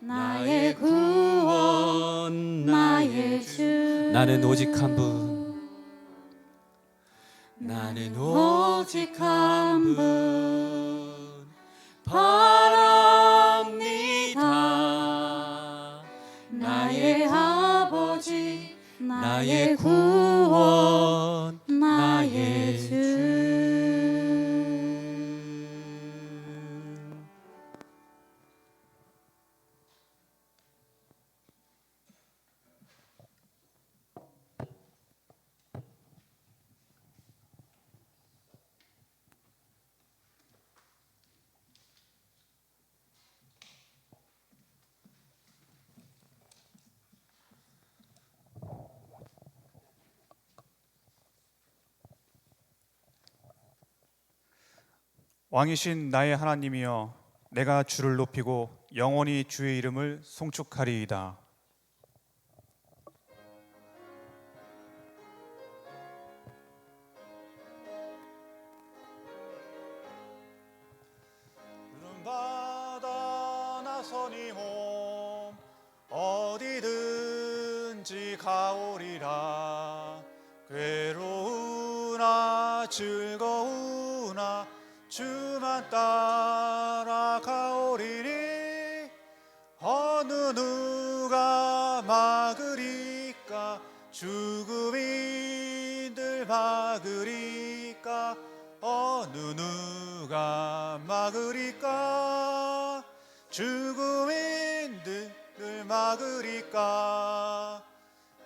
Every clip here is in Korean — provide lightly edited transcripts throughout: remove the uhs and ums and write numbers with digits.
나의 구원 나의 주. 나는 오직 한 분, 나는 오직 한 분 바랍니다. 나의 아버지 나의 구원 나의 주. 왕이신 나의 하나님이여, 내가 주를 높이고 영원히 주의 이름을 송축하리이다. 푸른 바다 나서니 몸 어디든지 가오리라. 괴로우나 즐거우나 주만 따라가오리니. 어느 누가 막으리까? 죽음이 늘 막으리까? 어느 누가 막으리까? 죽음이 늘 막으리까?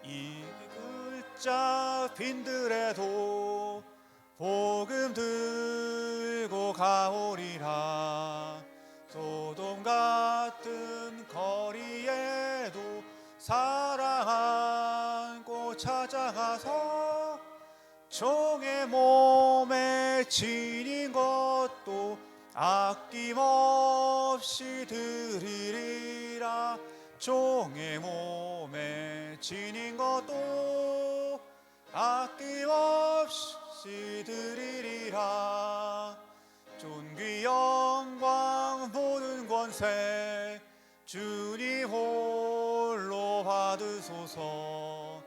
이 글자 빈들에도 복음 들고 가오리라. 소돔 같은 거리에도 사랑 안고 찾아가서 종의 몸에 지닌 것도 아낌없이 드리리라. 종의 몸에 지닌 것도 아낌없이 드리리라. 존귀 영광 모든 권세 주님 홀로 받으소서.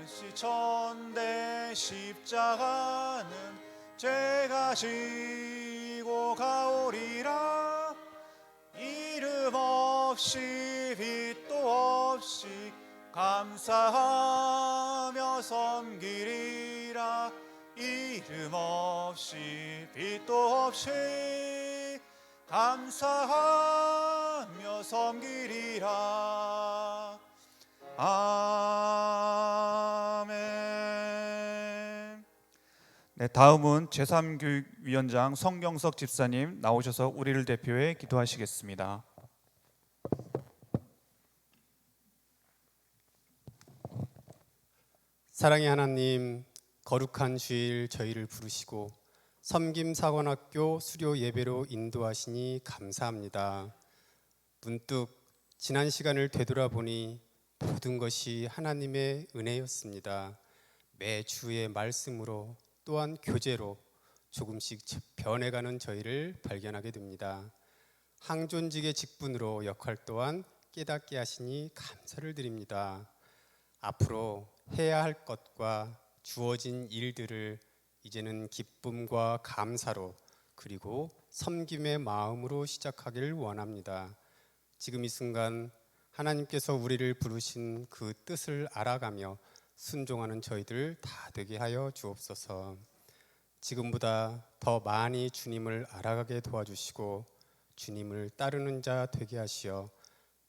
열시천대 십자가는 제가 지고 가오리라. 이름 없이 빛도 없이 감사하며 섬기리라. 이름 없이 빛도 없이 감사하며 섬기리라. 아멘. 네, 다음은 제3교육위원장 성경석 집사님 나오셔서 우리를 대표해 기도하시겠습니다. 사랑의 하나님, 거룩한 주일 저희를 부르시고 섬김사관학교 수료 예배로 인도하시니 감사합니다. 문득 지난 시간을 되돌아보니 모든 것이 하나님의 은혜였습니다. 매주의 말씀으로 또한 교제로 조금씩 변해가는 저희를 발견하게 됩니다. 항존직의 직분으로 역할 또한 깨닫게 하시니 감사를 드립니다. 앞으로 해야 할 것과 주어진 일들을 이제는 기쁨과 감사로 그리고 섬김의 마음으로 시작하기를 원합니다. 지금 이 순간 하나님께서 우리를 부르신 그 뜻을 알아가며 순종하는 저희들 다 되게 하여 주옵소서. 지금보다 더 많이 주님을 알아가게 도와주시고 주님을 따르는 자 되게 하시어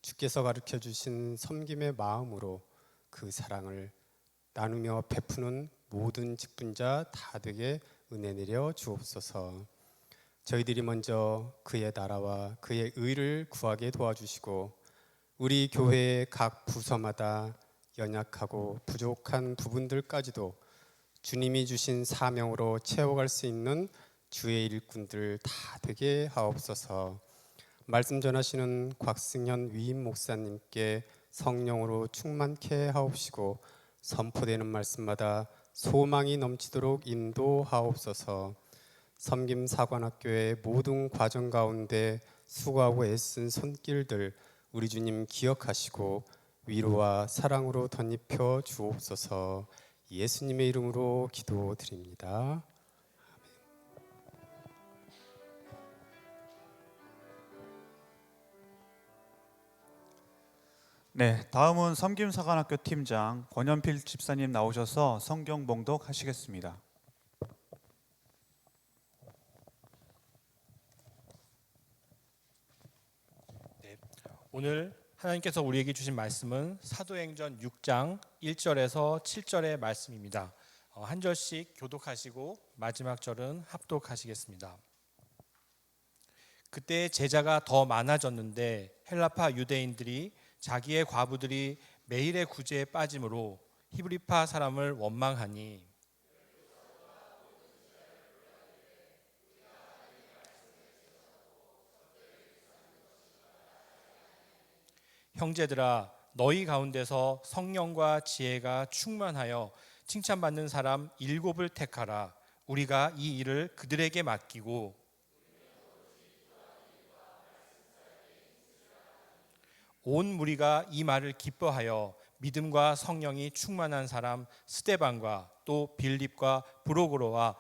주께서 가르쳐 주신 섬김의 마음으로 그 사랑을 나누며 베푸는 모든 직분자 다 되게 은혜 내려 주옵소서. 저희들이 먼저 그의 나라와 그의 의를 구하게 도와주시고 우리 교회의 각 부서마다 연약하고 부족한 부분들까지도 주님이 주신 사명으로 채워갈 수 있는 주의 일꾼들 다 되게 하옵소서. 말씀 전하시는 곽승현 위임 목사님께 성령으로 충만케 하옵시고 선포되는 말씀마다 소망이 넘치도록 인도하옵소서. 섬김사관학교의 모든 과정 가운데 수고하고 애쓴 손길들 우리 주님 기억하시고 위로와 사랑으로 덧입혀 주옵소서. 예수님의 이름으로 기도드립니다. 네, 다음은 섬김사관학교 팀장 권연필 집사님 나오셔서 성경 봉독 하시겠습니다. 오늘 하나님께서 우리에게 주신 말씀은 사도행전 6장 1절에서 7절의 말씀입니다. 한 절씩 교독하시고 마지막 절은 합독하시겠습니다. 그때 제자가 더 많아졌는데 헬라파 유대인들이 자기의 과부들이 매일의 구제에 빠짐으로 히브리파 사람을 원망하니 형제들아 너희 가운데서 성령과 지혜가 충만하여 칭찬받는 사람 7을 택하라. 우리가 이 일을 그들에게 맡기고 온 무리가 이 말을 기뻐하여 믿음과 성령이 충만한 사람 스데반과 또 빌립과 브로고로와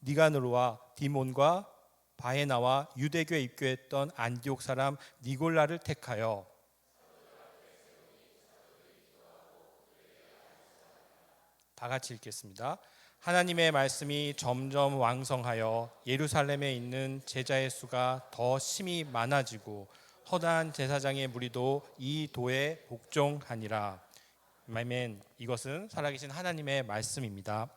니가노르와 디몬과 바에나와 유대교에 입교했던 안디옥 사람 니골라를 택하여 다 같이 읽겠습니다. 하나님의 말씀이 점점 왕성하여 예루살렘에 있는 제자의 수가 더 심히 많아지고 허다한 제사장의 무리도 이 도에 복종하니라. 아멘. 이것은 살아계신 하나님의 말씀입니다.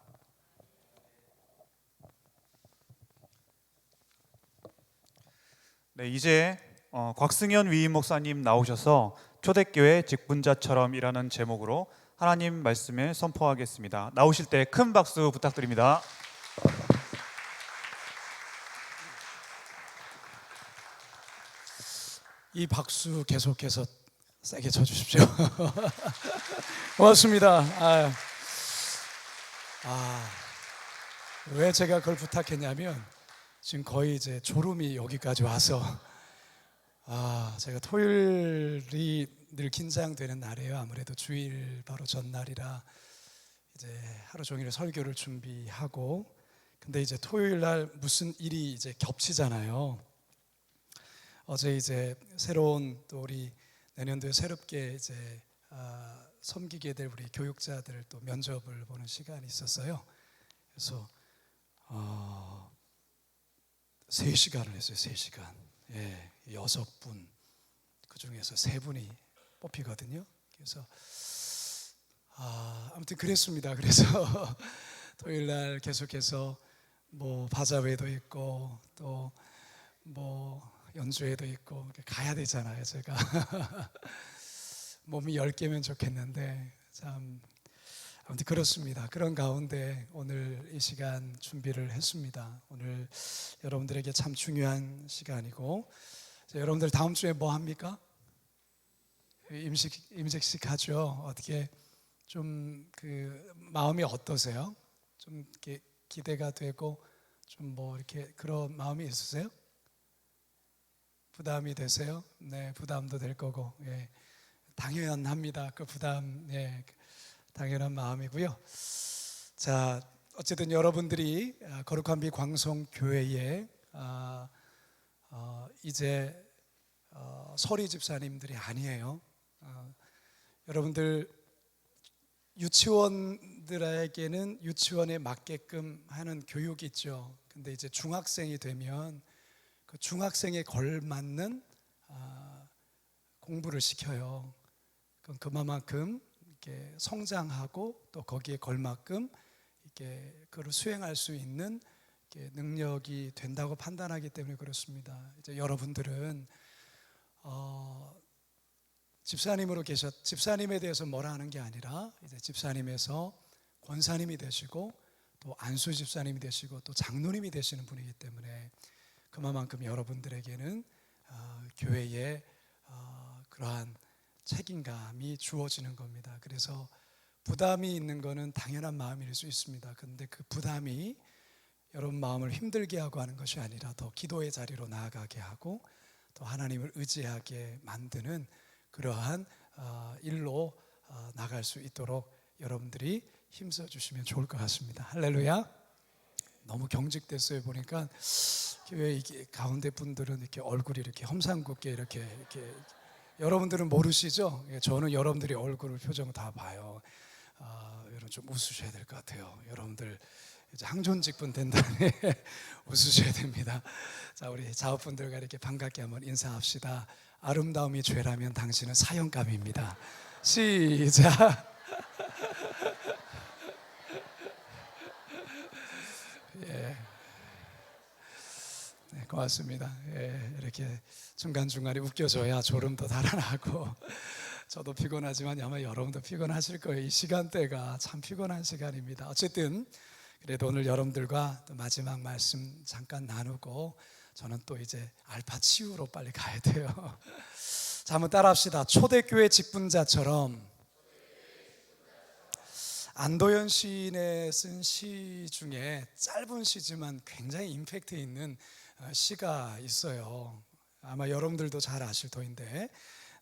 네, 이제 곽승현 위임 목사님 나오셔서 초대교회 직분자처럼이라는 제목으로 하나님 말씀을 선포하겠습니다. 나오실 때 큰 박수 부탁드립니다. 이 박수 계속해서 세게 쳐주십시오. 고맙습니다. 왜 제가 그걸 부탁했냐면 지금 거의 이제 졸음이 여기까지 와서 제가 토요일이 늘 긴장되는 날이에요. 아무래도 주일 바로 전날이라 이제 하루 종일 설교를 준비하고 근데 이제 토요일 날 무슨 일이 이제 겹치잖아요. 어제 이제 새로운 또 우리 내년도에 새롭게 이제 섬기게 될 우리 교육자들 또 면접을 보는 시간이 있었어요. 그래서 3시간을 했어요. 3시간. 예, 6분 그 중에서 3분이 뽑히거든요. 그래서 아무튼 그랬습니다. 그래서 토요일 날 계속해서 뭐 바자회도 있고 또 뭐 연주회도 있고 가야 되잖아요. 제가 몸이 10개면 좋겠는데 참 아무튼 그렇습니다. 그런 가운데 오늘 이 시간 준비를 했습니다. 오늘 여러분들에게 참 중요한 시간이고 여러분들 다음 주에 뭐 합니까? 임직식 하죠. 어떻게 좀 그 마음이 어떠세요? 좀 이렇게 기대가 되고 좀 뭐 이렇게 그런 마음이 있으세요? 부담이 되세요? 네, 부담도 될 거고, 예, 당연합니다. 그 부담, 예, 당연한 마음이고요. 자, 어쨌든 여러분들이 거룩한 빛 광성교회에 이제 서리 집사님들이 아니에요. 여러분들 유치원들에게는 유치원에 맞게끔 하는 교육이 있죠. 근데 이제 중학생이 되면 그 중학생에 걸맞는 공부를 시켜요. 그럼 그만큼 이렇게 성장하고 또 거기에 걸맞끔 이렇게 그걸 수행할 수 있는 이렇게 능력이 된다고 판단하기 때문에 그렇습니다. 이제 여러분들은 집사님에 대해서 뭐라 하는 게 아니라 이제 집사님에서 권사님이 되시고 또 안수 집사님이 되시고 또 장로님이 되시는 분이기 때문에 그만큼 여러분들에게는 교회에 그러한 책임감이 주어지는 겁니다. 그래서 부담이 있는 것은 당연한 마음일 수 있습니다. 그런데 그 부담이 여러분 마음을 힘들게 하고 하는 것이 아니라 더 기도의 자리로 나아가게 하고 또 하나님을 의지하게 만드는 그러한 일로 나갈 수 있도록 여러분들이 힘써 주시면 좋을 것 같습니다. 할렐루야. 너무 경직됐어요. 보니까 교회 이게 가운데 분들은 이렇게 얼굴이 이렇게 험상궂게 이렇게 여러분들은 모르시죠? 저는 여러분들이 얼굴 표정 다 봐요. 여러분 좀 웃으셔야 될 것 같아요. 여러분들 이제 항존직분 된 다음에 웃으셔야 됩니다. 자, 우리 자업분들과 이렇게 반갑게 한번 인사합시다. 아름다움이 죄라면 당신은 사형감입니다. 시작. 예. 네, 고맙습니다. 예, 이렇게 중간중간에 웃겨줘야 졸음도 달아나고 저도 피곤하지만 아마 여러분도 피곤하실 거예요. 이 시간대가 참 피곤한 시간입니다. 어쨌든 그래도 오늘 여러분들과 또 마지막 말씀 잠깐 나누고 저는 또 이제 알파 치유로 빨리 가야 돼요. 자, 한번 따라합시다. 초대교회 직분자처럼 안도현 시인의 쓴 시 중에 짧은 시지만 굉장히 임팩트 있는 시가 있어요. 아마 여러분들도 잘 아실 터인데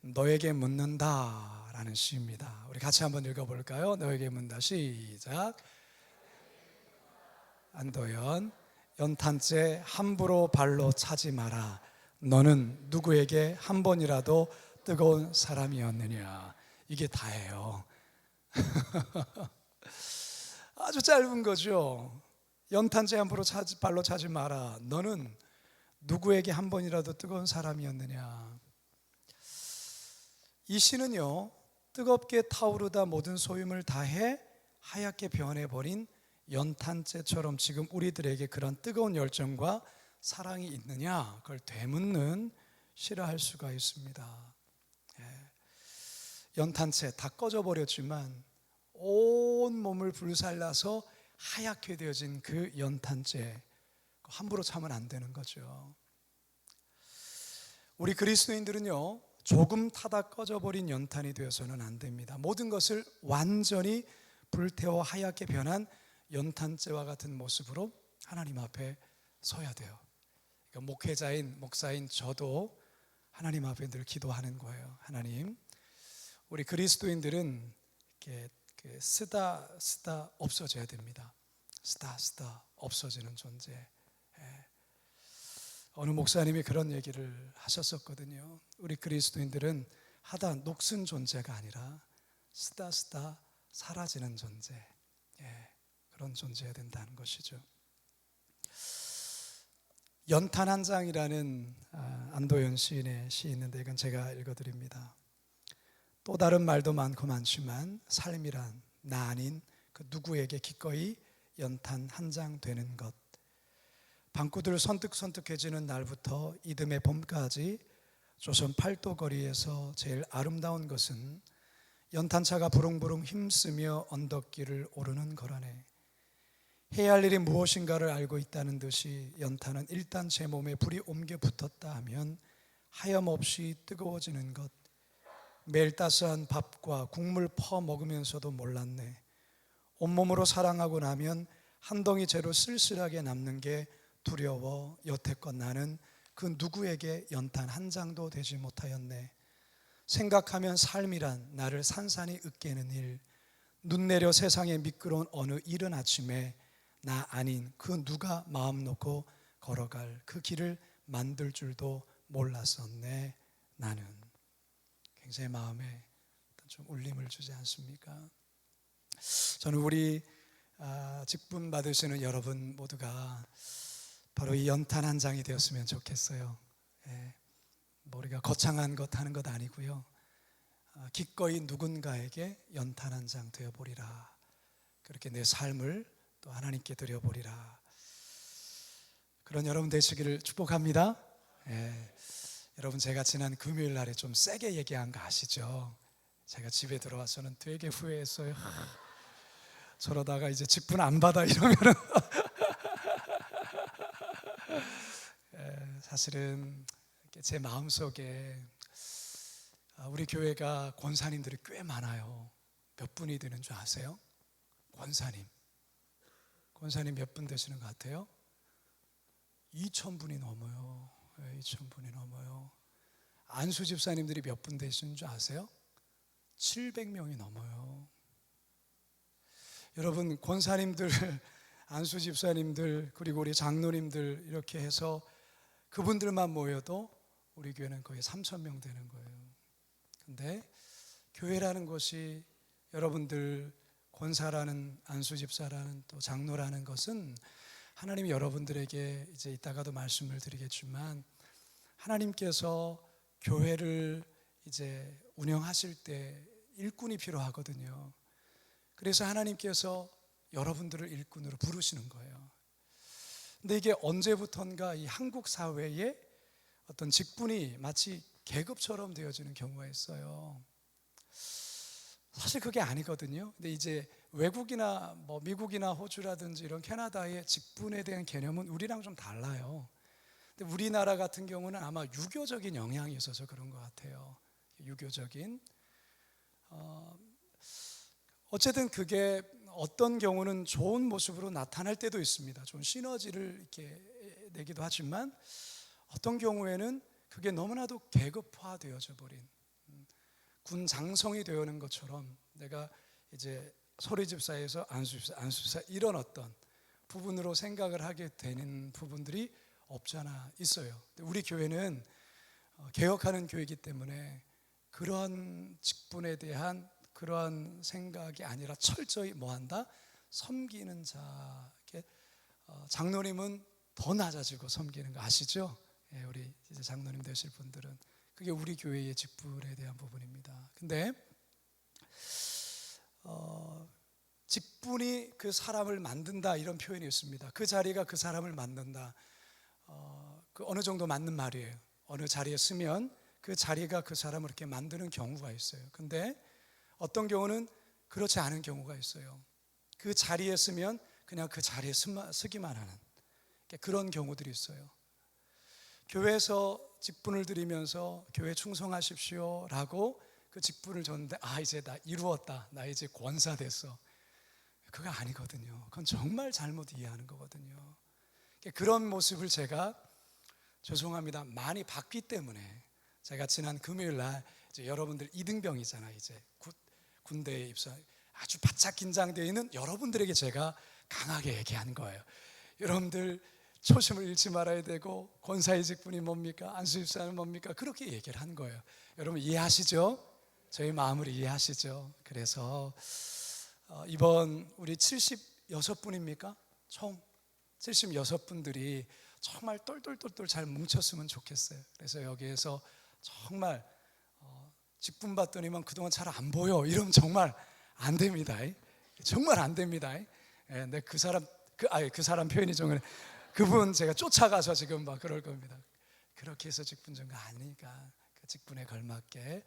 너에게 묻는다라는 시입니다. 우리 같이 한번 읽어볼까요? 너에게 묻는다. 시작. 안도현. 연탄재 함부로 발로 차지 마라. 너는 누구에게 한 번이라도 뜨거운 사람이었느냐. 이게 다예요. 아주 짧은 거죠. 연탄재 함부로 발로 차지 마라. 너는 누구에게 한 번이라도 뜨거운 사람이었느냐. 이 시는요, 뜨겁게 타오르다 모든 소임을 다해 하얗게 변해버린 연탄재처럼 지금 우리들에게 그런 뜨거운 열정과 사랑이 있느냐, 그걸 되묻는 시라 할 수가 있습니다. 연탄재 다 꺼져버렸지만 온 몸을 불살라서 하얗게 되어진 그 연탄재, 함부로 차면 안 되는 거죠. 우리 그리스도인들은요, 조금 타다 꺼져버린 연탄이 되어서는 안 됩니다. 모든 것을 완전히 불태워 하얗게 변한 연탄재와 같은 모습으로 하나님 앞에 서야 돼요. 그러니까 목회자인, 목사인 저도 하나님 앞에 늘 기도하는 거예요. 하나님, 우리 그리스도인들은 이렇게 쓰다 없어져야 됩니다. 쓰다 없어지는 존재. 어느 목사님이 그런 얘기를 하셨었거든요. 우리 그리스도인들은 하다 녹슨 존재가 아니라 쓰다 사라지는 존재. 그런 존재여야 된다는 것이죠. 연탄 한 장이라는 안도현 시인의 시 있는데 이건 제가 읽어드립니다. 또 다른 말도 많고 많지만 삶이란 나 아닌 그 누구에게 기꺼이 연탄 한 장 되는 것. 방구들 선뜩선뜩해지는 날부터 이듬해 봄까지 조선 팔도 거리에서 제일 아름다운 것은 연탄차가 부릉부릉 힘쓰며 언덕길을 오르는 거라네. 해야 할 일이 무엇인가를 알고 있다는 듯이 연탄은 일단 제 몸에 불이 옮겨 붙었다 하면 하염없이 뜨거워지는 것. 매일 따스한 밥과 국물 퍼 먹으면서도 몰랐네. 온몸으로 사랑하고 나면 한 덩이 재로 쓸쓸하게 남는 게 두려워 여태껏 나는 그 누구에게 연탄 한 장도 되지 못하였네. 생각하면 삶이란 나를 산산이 으깨는 일, 눈 내려 세상에 미끄러운 어느 이른 아침에 나 아닌 그 누가 마음 놓고 걸어갈 그 길을 만들 줄도 몰랐었네. 나는 굉장히 마음에 좀 울림을 주지 않습니까? 저는 우리 직분 받으시는 여러분 모두가 바로 이 연탄 한 장이 되었으면 좋겠어요. 우리가 거창한 것 하는 것 아니고요. 기꺼이 누군가에게 연탄 한 장 되어보리라. 그렇게 내 삶을 또 하나님께 드려보리라. 그런 여러분 되시기를 축복합니다. 여러분, 제가 지난 금요일 날에 좀 세게 얘기한 거 아시죠? 제가 집에 들어와서는 되게 후회했어요. 저러다가 이제 직분 안 받아 이러면은 사실은 제 마음속에 우리 교회가 권사님들이 꽤 많아요. 몇 분이 되는 줄 아세요? 권사님 몇 분 되시는 것 같아요? 2,000분이 넘어요. 2,000분이 넘어요. 안수 집사님들이 몇 분 되시는 줄 아세요? 700명이 넘어요. 여러분, 권사님들, 안수 집사님들, 그리고 우리 장로님들 이렇게 해서 그분들만 모여도 우리 교회는 거의 3,000명 되는 거예요. 근데 교회라는 것이, 여러분들 권사라는, 안수 집사라는, 또 장로라는 것은 하나님이 여러분들에게, 이제 이따가도 말씀을 드리겠지만, 하나님께서 교회를 이제 운영하실 때 일꾼이 필요하거든요. 그래서 하나님께서 여러분들을 일꾼으로 부르시는 거예요. 근데 이게 언제부턴가 이 한국 사회에 어떤 직분이 마치 계급처럼 되어지는 경우가 있어요. 사실 그게 아니거든요. 근데 이제 외국이나 뭐 미국이나 호주라든지 이런 캐나다의 직분에 대한 개념은 우리랑 좀 달라요. 근데 우리나라 같은 경우는 아마 유교적인 영향이 있어서 그런 것 같아요. 유교적인. 어쨌든 그게 어떤 경우는 좋은 모습으로 나타날 때도 있습니다. 좋은 시너지를 이렇게 내기도 하지만, 어떤 경우에는 그게 너무나도 계급화되어져 버린, 군 장성이 되어는 것처럼 내가 이제 소리집사에서 안수집사 이런 어떤 부분으로 생각을 하게 되는 부분들이 없잖아 있어요. 우리 교회는 개혁하는 교회이기 때문에 그러한 직분에 대한 그러한 생각이 아니라 철저히 뭐한다? 섬기는 자. 장로님은 더 낮아지고 섬기는 거 아시죠? 예, 우리 이제 장로님 되실 분들은 그게 우리 교회의 직분에 대한 부분입니다. 근데 직분이 그 사람을 만든다, 이런 표현이 있습니다. 그 자리가 그 사람을 만든다. 그 어느 정도 맞는 말이에요. 어느 자리에 쓰면 그 자리가 그 사람을 이렇게 만드는 경우가 있어요. 근데 어떤 경우는 그렇지 않은 경우가 있어요. 그 자리에 쓰면 그냥 그 자리에 쓰기만 하는 그런 경우들이 있어요. 교회에서 직분을 드리면서 교회 충성하십시오 라고 그 직분을 줬는데, 이제 나 이루었다, 나 이제 권사 됐어. 그거 아니거든요. 그건 정말 잘못 이해하는 거거든요. 그런 모습을 제가, 죄송합니다, 많이 봤기 때문에, 제가 지난 금요일 날 이제 여러분들 이등병이잖아요. 이제 군대에 입사, 아주 바짝 긴장되어 있는 여러분들에게 제가 강하게 얘기하는 거예요. 여러분들 초심을 잃지 말아야 되고, 권사의 직분이 뭡니까? 안수집사는 뭡니까? 그렇게 얘기를 한 거예요. 여러분 이해하시죠? 저희 마음을 이해하시죠? 그래서 이번 우리 76분입니까? 총 76분들이 정말 똘똘똘똘 잘 뭉쳤으면 좋겠어요. 그래서 여기에서 정말 직분 받더니만 그동안 잘 안 보여, 이러면 정말 안 됩니다. 정말 안 됩니다. 네, 그 사람 표현이 좀 그래. 그분 제가 쫓아가서 지금 막 그럴 겁니다. 그렇게 해서 직분 준 거 아니니까 그 직분에 걸맞게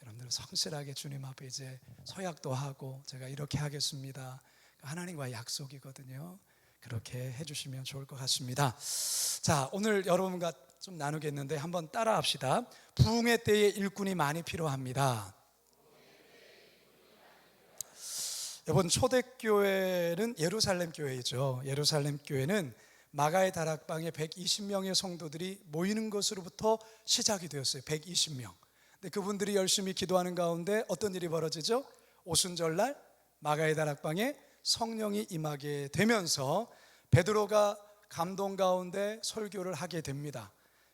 여러분들 성실하게 주님 앞에 이제 서약도 하고, 제가 이렇게 하겠습니다, 하나님과의 약속이거든요. 그렇게 해주시면 좋을 것 같습니다. 자, 오늘 여러분과 좀 나누겠는데 한번 따라 합시다. 부흥의 때에 일꾼이 많이 필요합니다. 여러분, 초대교회는 예루살렘 교회이죠. 예루살렘 교회는 마가의 다락방에 120명의 성도들이 모이는 것으로부터 시작이 되었어요. 120명. 근데 그분들이 열심히 기도하는 가운데 어떤 일이 벌어지죠? 오순절날 마가의 다락방에 성령이 임하게 되면서 베드로가 감동 가운데 설교를 하게 됩니다.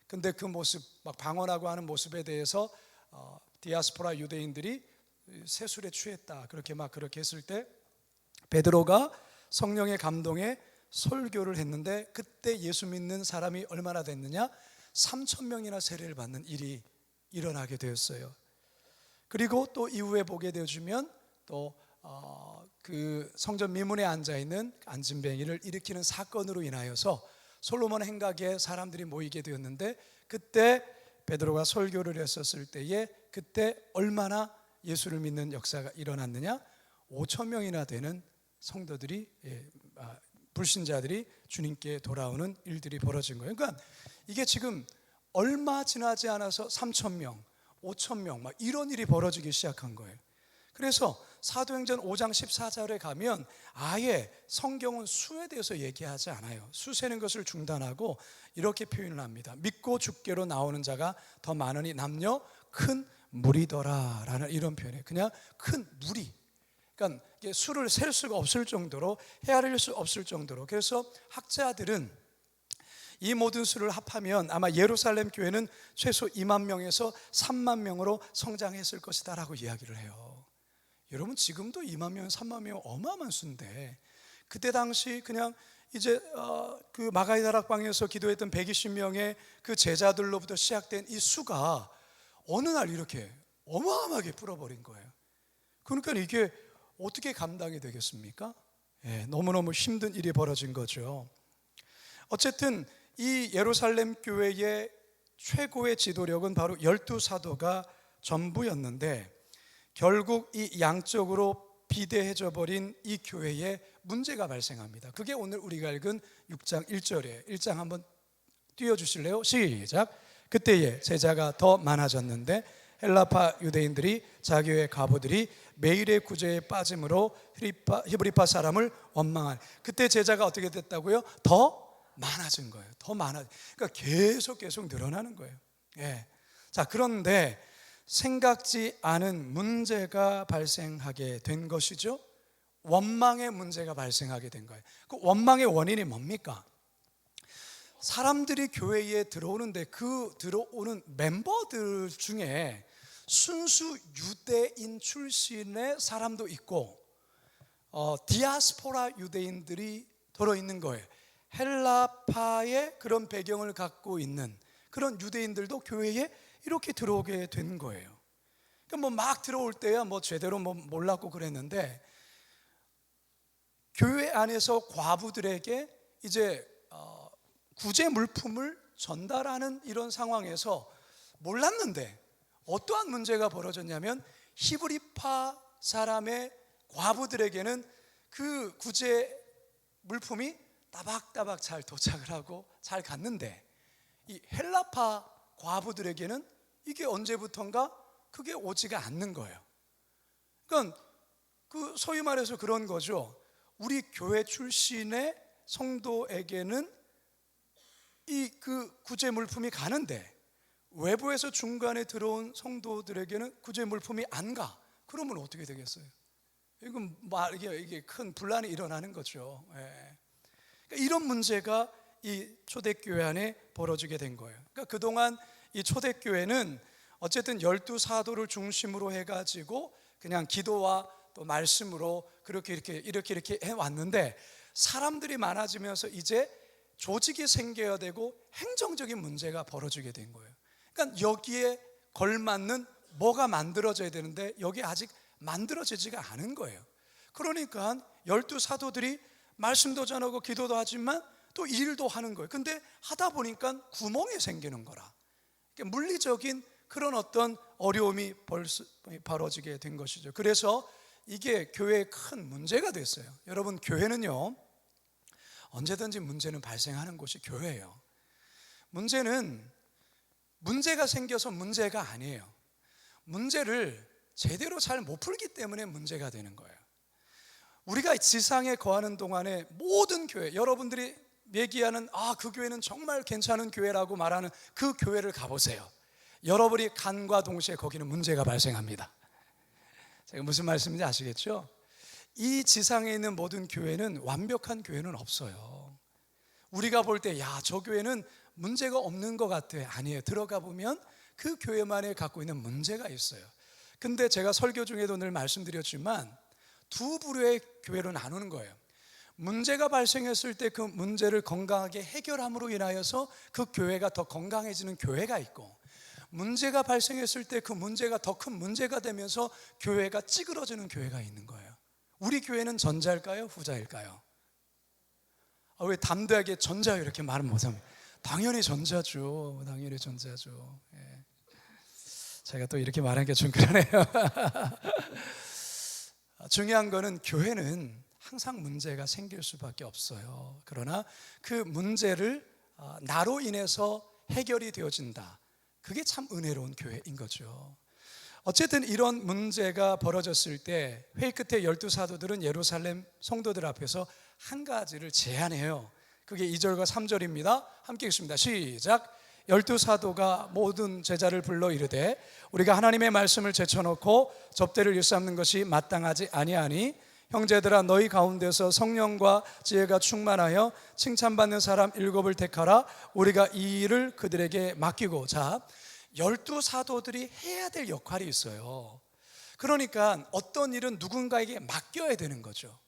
근데 그 모습, 막 방언하고 하는 모습에 대해서 디아스포라 유대인들이 세술에 취했다, 그렇게 했을 때 베드로가 성령의 감동에 설교를 했는데, 그때 예수 믿는 사람이 얼마나 됐느냐? 3,000명이나 세례를 받는 일이 일어나게 되었어요. 그리고 또 이후에 보게 되어주면 또 그 성전 미문에 앉아있는 안진뱅이를 일으키는 사건으로 인하여서 솔로몬 행각에 사람들이 모이게 되었는데, 그때 베드로가 설교를 했었을 때에 그때 얼마나 예수를 믿는 역사가 일어났느냐? 5,000명이나 되는 성도들이, 불신자들이 주님께 돌아오는 일들이 벌어진 거예요. 그러니까 이게 지금 얼마 지나지 않아서 3,000명, 5,000명 막 이런 일이 벌어지기 시작한 거예요. 그래서 사도행전 5장 14절에 가면 아예 성경은 수에 대해서 얘기하지 않아요. 수 세는 것을 중단하고 이렇게 표현을 합니다. 믿고 죽게로 나오는 자가 더 많으니 남녀 큰 무리더라 라는 이런 표현이에요. 그냥 큰 무리. 그러니까 이게 수를 셀 수가 없을 정도로, 헤아릴 수 없을 정도로. 그래서 학자들은 이 모든 수를 합하면 아마 예루살렘 교회는 최소 2만 명에서 3만 명으로 성장했을 것이다 라고 이야기를 해요. 여러분, 지금도 2만 명, 3만 명 어마어마한 수인데, 그때 당시 그냥 이제 그 마가의 다락방에서 기도했던 120명의 그 제자들로부터 시작된 이 수가 어느 날 이렇게 어마어마하게 불어버린 거예요. 그러니까 이게 어떻게 감당이 되겠습니까? 너무너무 힘든 일이 벌어진 거죠. 어쨌든 이 예루살렘 교회의 최고의 지도력은 바로 12사도가 전부였는데, 결국 이 양적으로 비대해져 버린 이 교회에 문제가 발생합니다. 그게 오늘 우리가 읽은 6장 1절이에요. 1장 한번 띄워주실래요? 시작. 그때에 제자가 더 많아졌는데 헬라파 유대인들이 자기의 과부들이 매일의 구제에 빠짐으로 히브리파 사람을 원망한. 그때 제자가 어떻게 됐다고요? 더 많아진 거예요. 더 많아. 그러니까 계속 늘어나는 거예요. 자, 그런데 생각지 않은 문제가 발생하게 된 것이죠. 원망의 문제가 발생하게 된 거예요. 그 원망의 원인이 뭡니까? 사람들이 교회에 들어오는데 그 들어오는 멤버들 중에 순수 유대인 출신의 사람도 있고 디아스포라 유대인들이 들어있는 거예요. 헬라파의 그런 배경을 갖고 있는 그런 유대인들도 교회에 이렇게 들어오게 된 거예요. 그러니까 막 들어올 때야 제대로 몰랐고 그랬는데, 교회 안에서 과부들에게 이제 구제 물품을 전달하는 이런 상황에서 몰랐는데 어떠한 문제가 벌어졌냐면, 히브리파 사람의 과부들에게는 그 구제 물품이 따박따박 잘 도착을 하고 잘 갔는데, 이 헬라파 과부들에게는 이게 언제부턴가 그게 오지가 않는 거예요. 그러니까 그 소위 말해서 그런 거죠. 우리 교회 출신의 성도에게는 이 그 구제 물품이 가는데 외부에서 중간에 들어온 성도들에게는 구제 물품이 안 가. 그러면 어떻게 되겠어요? 이건 이게 큰 분란이 일어나는 거죠. 그러니까 이런 문제가 이 초대교회 안에 벌어지게 된 거예요. 그러니까 그동안 이 초대교회는 어쨌든 12사도를 중심으로 해가지고 그냥 기도와 또 말씀으로 이렇게 해왔는데, 사람들이 많아지면서 이제 조직이 생겨야 되고 행정적인 문제가 벌어지게 된 거예요. 그러니까 여기에 걸맞는 뭐가 만들어져야 되는데 여기 아직 만들어지지가 않은 거예요. 그러니까 12사도들이 말씀도 전하고 기도도 하지만 또 일도 하는 거예요. 근데 하다 보니까 구멍이 생기는 거라. 물리적인 그런 어떤 어려움이 벌어지게 된 것이죠. 그래서 이게 교회에 큰 문제가 됐어요. 여러분, 교회는요 언제든지 문제는 발생하는 곳이 교회예요. 문제가 생겨서 문제가 아니에요. 문제를 제대로 잘 못 풀기 때문에 문제가 되는 거예요. 우리가 지상에 거하는 동안에 모든 교회, 여러분들이 얘기하는 그 교회는 정말 괜찮은 교회라고 말하는 그 교회를 가보세요. 여러분이 간과 동시에 거기는 문제가 발생합니다. 제가 무슨 말씀인지 아시겠죠? 이 지상에 있는 모든 교회는 완벽한 교회는 없어요. 우리가 볼 때 저 교회는 문제가 없는 것 같아. 아니에요. 들어가 보면 그 교회만에 갖고 있는 문제가 있어요. 근데 제가 설교 중에도 늘 말씀드렸지만 두 부류의 교회로 나누는 거예요. 문제가 발생했을 때 그 문제를 건강하게 해결함으로 인하여서 그 교회가 더 건강해지는 교회가 있고, 문제가 발생했을 때 그 문제가 더 큰 문제가 되면서 교회가 찌그러지는 교회가 있는 거예요. 우리 교회는 전자일까요? 후자일까요? 왜 담대하게 전자 이렇게 말은 못합니까? 당연히 전자죠. 당연히 전자죠. 제가 또 이렇게 말하는 게 좀 그러네요. 중요한 거는 교회는 항상 문제가 생길 수밖에 없어요. 그러나 그 문제를 나로 인해서 해결이 되어진다. 그게 참 은혜로운 교회인 거죠. 어쨌든 이런 문제가 벌어졌을 때 회의 끝에 12사도들은 예루살렘 성도들 앞에서 한 가지를 제안해요. 그게 2절과 3절입니다. 함께 읽습니다. 시작. 12사도가 모든 제자를 불러 이르되 우리가 하나님의 말씀을 제쳐놓고 접대를 일삼는 것이 마땅하지 아니하니 형제들아 너희 가운데서 성령과 지혜가 충만하여 칭찬받는 사람 7을 택하라. 우리가 이 일을 그들에게 맡기고. 자, 12사도들이 해야 될 역할이 있어요. 그러니까 어떤 일은 누군가에게 맡겨야 되는 거죠.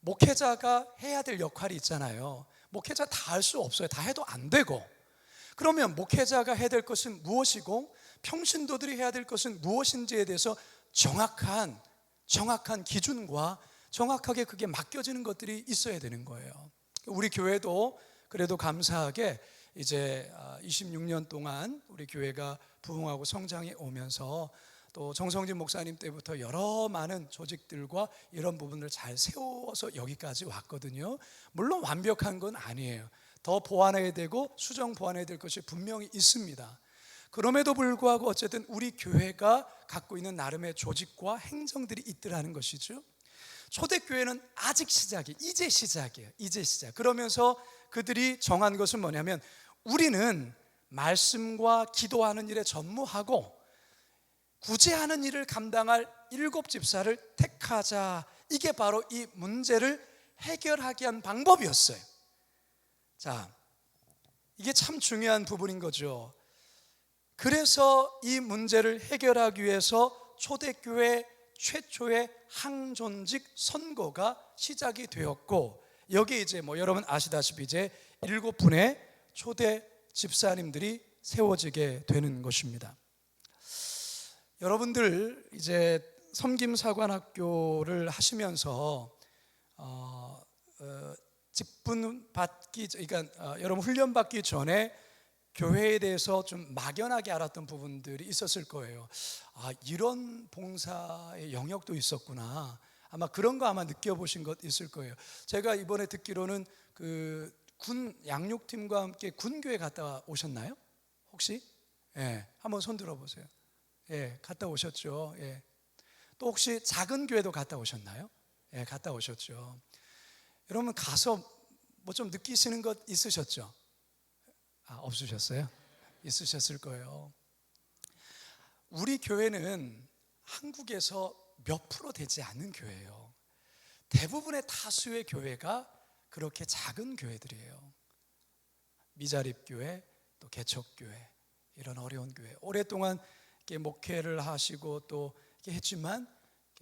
목회자가 해야 될 역할이 있잖아요. 목회자 다 할 수 없어요. 다 해도 안 되고. 그러면 목회자가 해야 될 것은 무엇이고 평신도들이 해야 될 것은 무엇인지에 대해서 정확한 기준과 정확하게 그게 맡겨지는 것들이 있어야 되는 거예요. 우리 교회도 그래도 감사하게 이제 26년 동안 우리 교회가 부흥하고 성장해 오면서 또 정성진 목사님 때부터 여러 많은 조직들과 이런 부분을 잘 세워서 여기까지 왔거든요. 물론 완벽한 건 아니에요. 더 보완해야 되고 수정 보완해야 될 것이 분명히 있습니다. 그럼에도 불구하고 어쨌든 우리 교회가 갖고 있는 나름의 조직과 행정들이 있더라는 것이죠. 초대교회는 아직 시작이에요. 이제 시작이에요. 이제 시작. 그러면서 그들이 정한 것은 뭐냐면 우리는 말씀과 기도하는 일에 전무하고 구제하는 일을 감당할 7 집사를 택하자. 이게 바로 이 문제를 해결하게 한 방법이었어요. 자, 이게 참 중요한 부분인 거죠. 그래서 이 문제를 해결하기 위해서 초대교회 최초의 항존직 선거가 시작이 되었고, 여기 이제 뭐 여러분 아시다시피 이제 7분의 초대 집사님들이 세워지게 되는 것입니다. 여러분들 이제 섬김사관학교를 하시면서 직분 받기, 그러니까 여러분 훈련 받기 전에 교회에 대해서 좀 막연하게 알았던 부분들이 있었을 거예요. 아, 이런 봉사의 영역도 있었구나. 아마 그런 거 아마 느껴보신 것 있을 거예요. 제가 이번에 듣기로는 그 군 양육팀과 함께 군교회 갔다 오셨나요? 혹시? 예, 한번 손 들어보세요. 예, 갔다 오셨죠. 예. 또 혹시 작은 교회도 갔다 오셨나요? 예, 갔다 오셨죠. 여러분 가서 뭐 좀 느끼시는 것 있으셨죠? 아, 없으셨어요? 있으셨을 거예요. 우리 교회는 한국에서 몇 프로 되지 않는 교회예요. 대부분의 다수의 교회가 그렇게 작은 교회들이에요. 미자립교회, 또 개척교회, 이런 어려운 교회. 오랫동안 이렇게 목회를 하시고 또 이렇게 했지만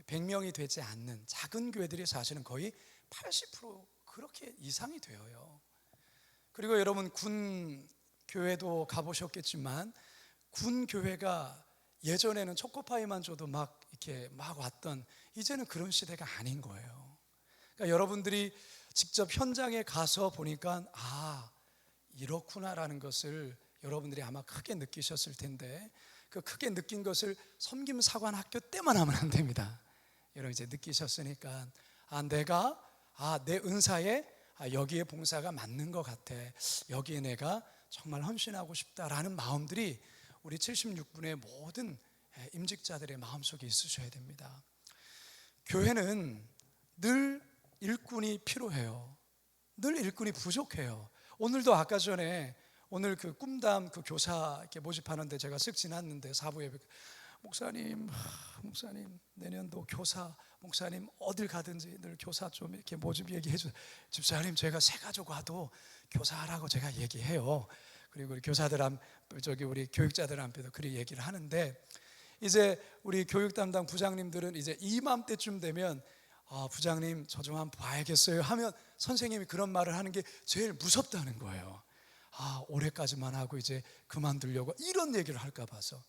100명이 되지 않는 작은 교회들이 사실은 거의 80% 그렇게 이상이 되어요. 그리고 여러분 군 교회도 가보셨겠지만 군 교회가 예전에는 초코파이만 줘도 막 이렇게 막 왔던, 이제는 그런 시대가 아닌 거예요. 그러니까 여러분들이 직접 현장에 가서 보니까 아, 이렇구나라는 것을 여러분들이 아마 크게 느끼셨을 텐데, 그 크게 느낀 것을 섬김사관학교 때만 하면 안 됩니다. 여러분 이제 느끼셨으니까 내가 내 은사에 여기에 봉사가 맞는 것 같아, 여기에 내가 정말 헌신하고 싶다라는 마음들이 우리 76분의 모든 임직자들의 마음속에 있으셔야 됩니다. 교회는 늘 일꾼이 필요해요. 늘 일꾼이 부족해요. 오늘도 아까 전에 오늘 그 꿈담 그 교사 이렇게 모집하는데 제가 쓱 지났는데 사부 예배, 목사님 내년도 교사, 목사님 어딜 가든지 늘 교사 좀 이렇게 모집 얘기해 주세요. 집사님 제가 새 가족 와도 교사하라고 제가 얘기해요. 그리고 우리 교사들 우리 교육자들한테도 그렇게 얘기를 하는데, 이제 우리 교육 담당 부장님들은 이제 이맘때쯤 되면 부장님 저 좀 한번 봐야겠어요 하면 선생님이 그런 말을 하는 게 제일 무섭다는 거예요. 올해까지만 하고 이제 그만두려고, 이런 얘기를 할까 봐서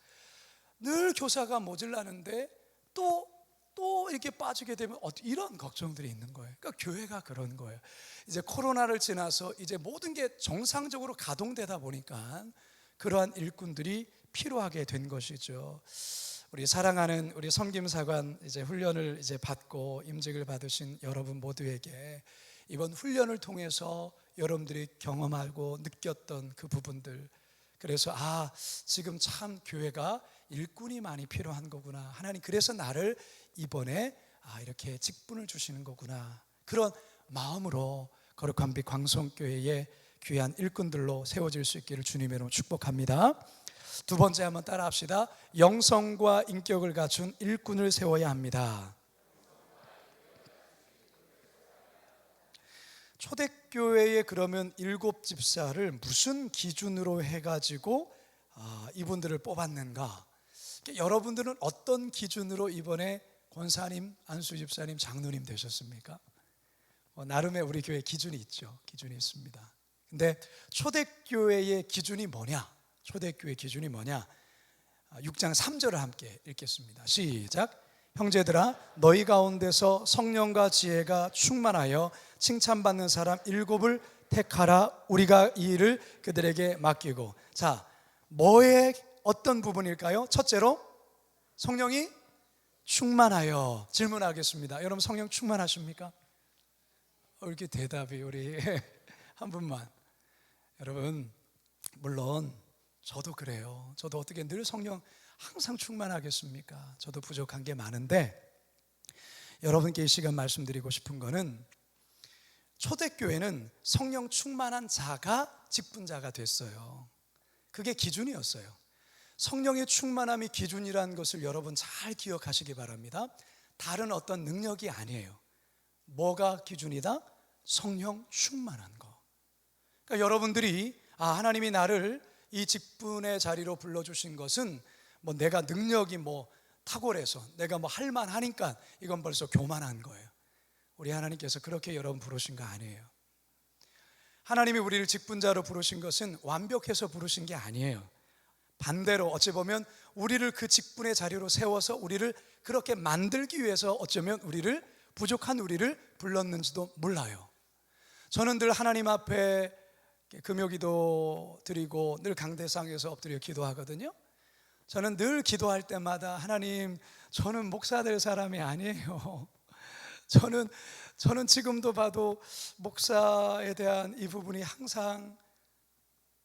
늘 교사가 모질라는데 또 이렇게 빠지게 되면 이런 걱정들이 있는 거예요. 그러니까 교회가 그런 거예요. 이제 코로나를 지나서 이제 모든 게 정상적으로 가동되다 보니까 그러한 일꾼들이 필요하게 된 것이죠. 우리 사랑하는 우리 섬김사관 이제 훈련을 이제 받고 임직을 받으신 여러분 모두에게 이번 훈련을 통해서 여러분들이 경험하고 느꼈던 그 부분들, 그래서 지금 참 교회가 일꾼이 많이 필요한 거구나. 하나님 그래서 나를 이번에 이렇게 직분을 주시는 거구나. 그런 마음으로 거룩한 빛 광성교회의 귀한 일꾼들로 세워질 수 있기를 주님의 이름으로 축복합니다. 두 번째 한번 따라 합시다. 영성과 인격을 갖춘 일꾼을 세워야 합니다. 초대교회에 그러면 7집사를 무슨 기준으로 해가지고 이분들을 뽑았는가? 여러분들은 어떤 기준으로 이번에 권사님, 안수집사님, 장로님 되셨습니까? 나름의 우리 교회 기준이 있죠. 기준이 있습니다. 근데 초대교회의 기준이 뭐냐? 초대교회 기준이 뭐냐? 6장 3절을 함께 읽겠습니다. 시작. 형제들아 너희 가운데서 성령과 지혜가 충만하여 칭찬받는 사람 7을 택하라. 우리가 이 일을 그들에게 맡기고. 자, 뭐의 어떤 부분일까요? 첫째로 성령이 충만하여. 질문하겠습니다. 여러분 성령 충만하십니까? 이렇게 대답이 우리 한 분만. 여러분 물론 저도 그래요. 저도 어떻게 늘 성령 항상 충만하겠습니까? 저도 부족한 게 많은데 여러분께 이 시간 말씀드리고 싶은 거는 초대교회는 성령 충만한 자가 직분자가 됐어요. 그게 기준이었어요. 성령의 충만함이 기준이라는 것을 여러분 잘 기억하시기 바랍니다. 다른 어떤 능력이 아니에요. 뭐가 기준이다? 성령 충만한 거. 그러니까 여러분들이 하나님이 나를 이 직분의 자리로 불러주신 것은 내가 능력이 탁월해서 내가 할만하니까 이건 벌써 교만한 거예요. 우리 하나님께서 그렇게 여러분 부르신 거 아니에요. 하나님이 우리를 직분자로 부르신 것은 완벽해서 부르신 게 아니에요. 반대로 어찌 보면 우리를 그 직분의 자리로 세워서 우리를 그렇게 만들기 위해서 어쩌면 부족한 우리를 불렀는지도 몰라요. 저는 늘 하나님 앞에 금요기도 드리고 늘 강대상에서 엎드려 기도하거든요. 저는 늘 기도할 때마다 하나님, 저는 목사 될 사람이 아니에요. 저는 지금도 봐도 목사에 대한 이 부분이 항상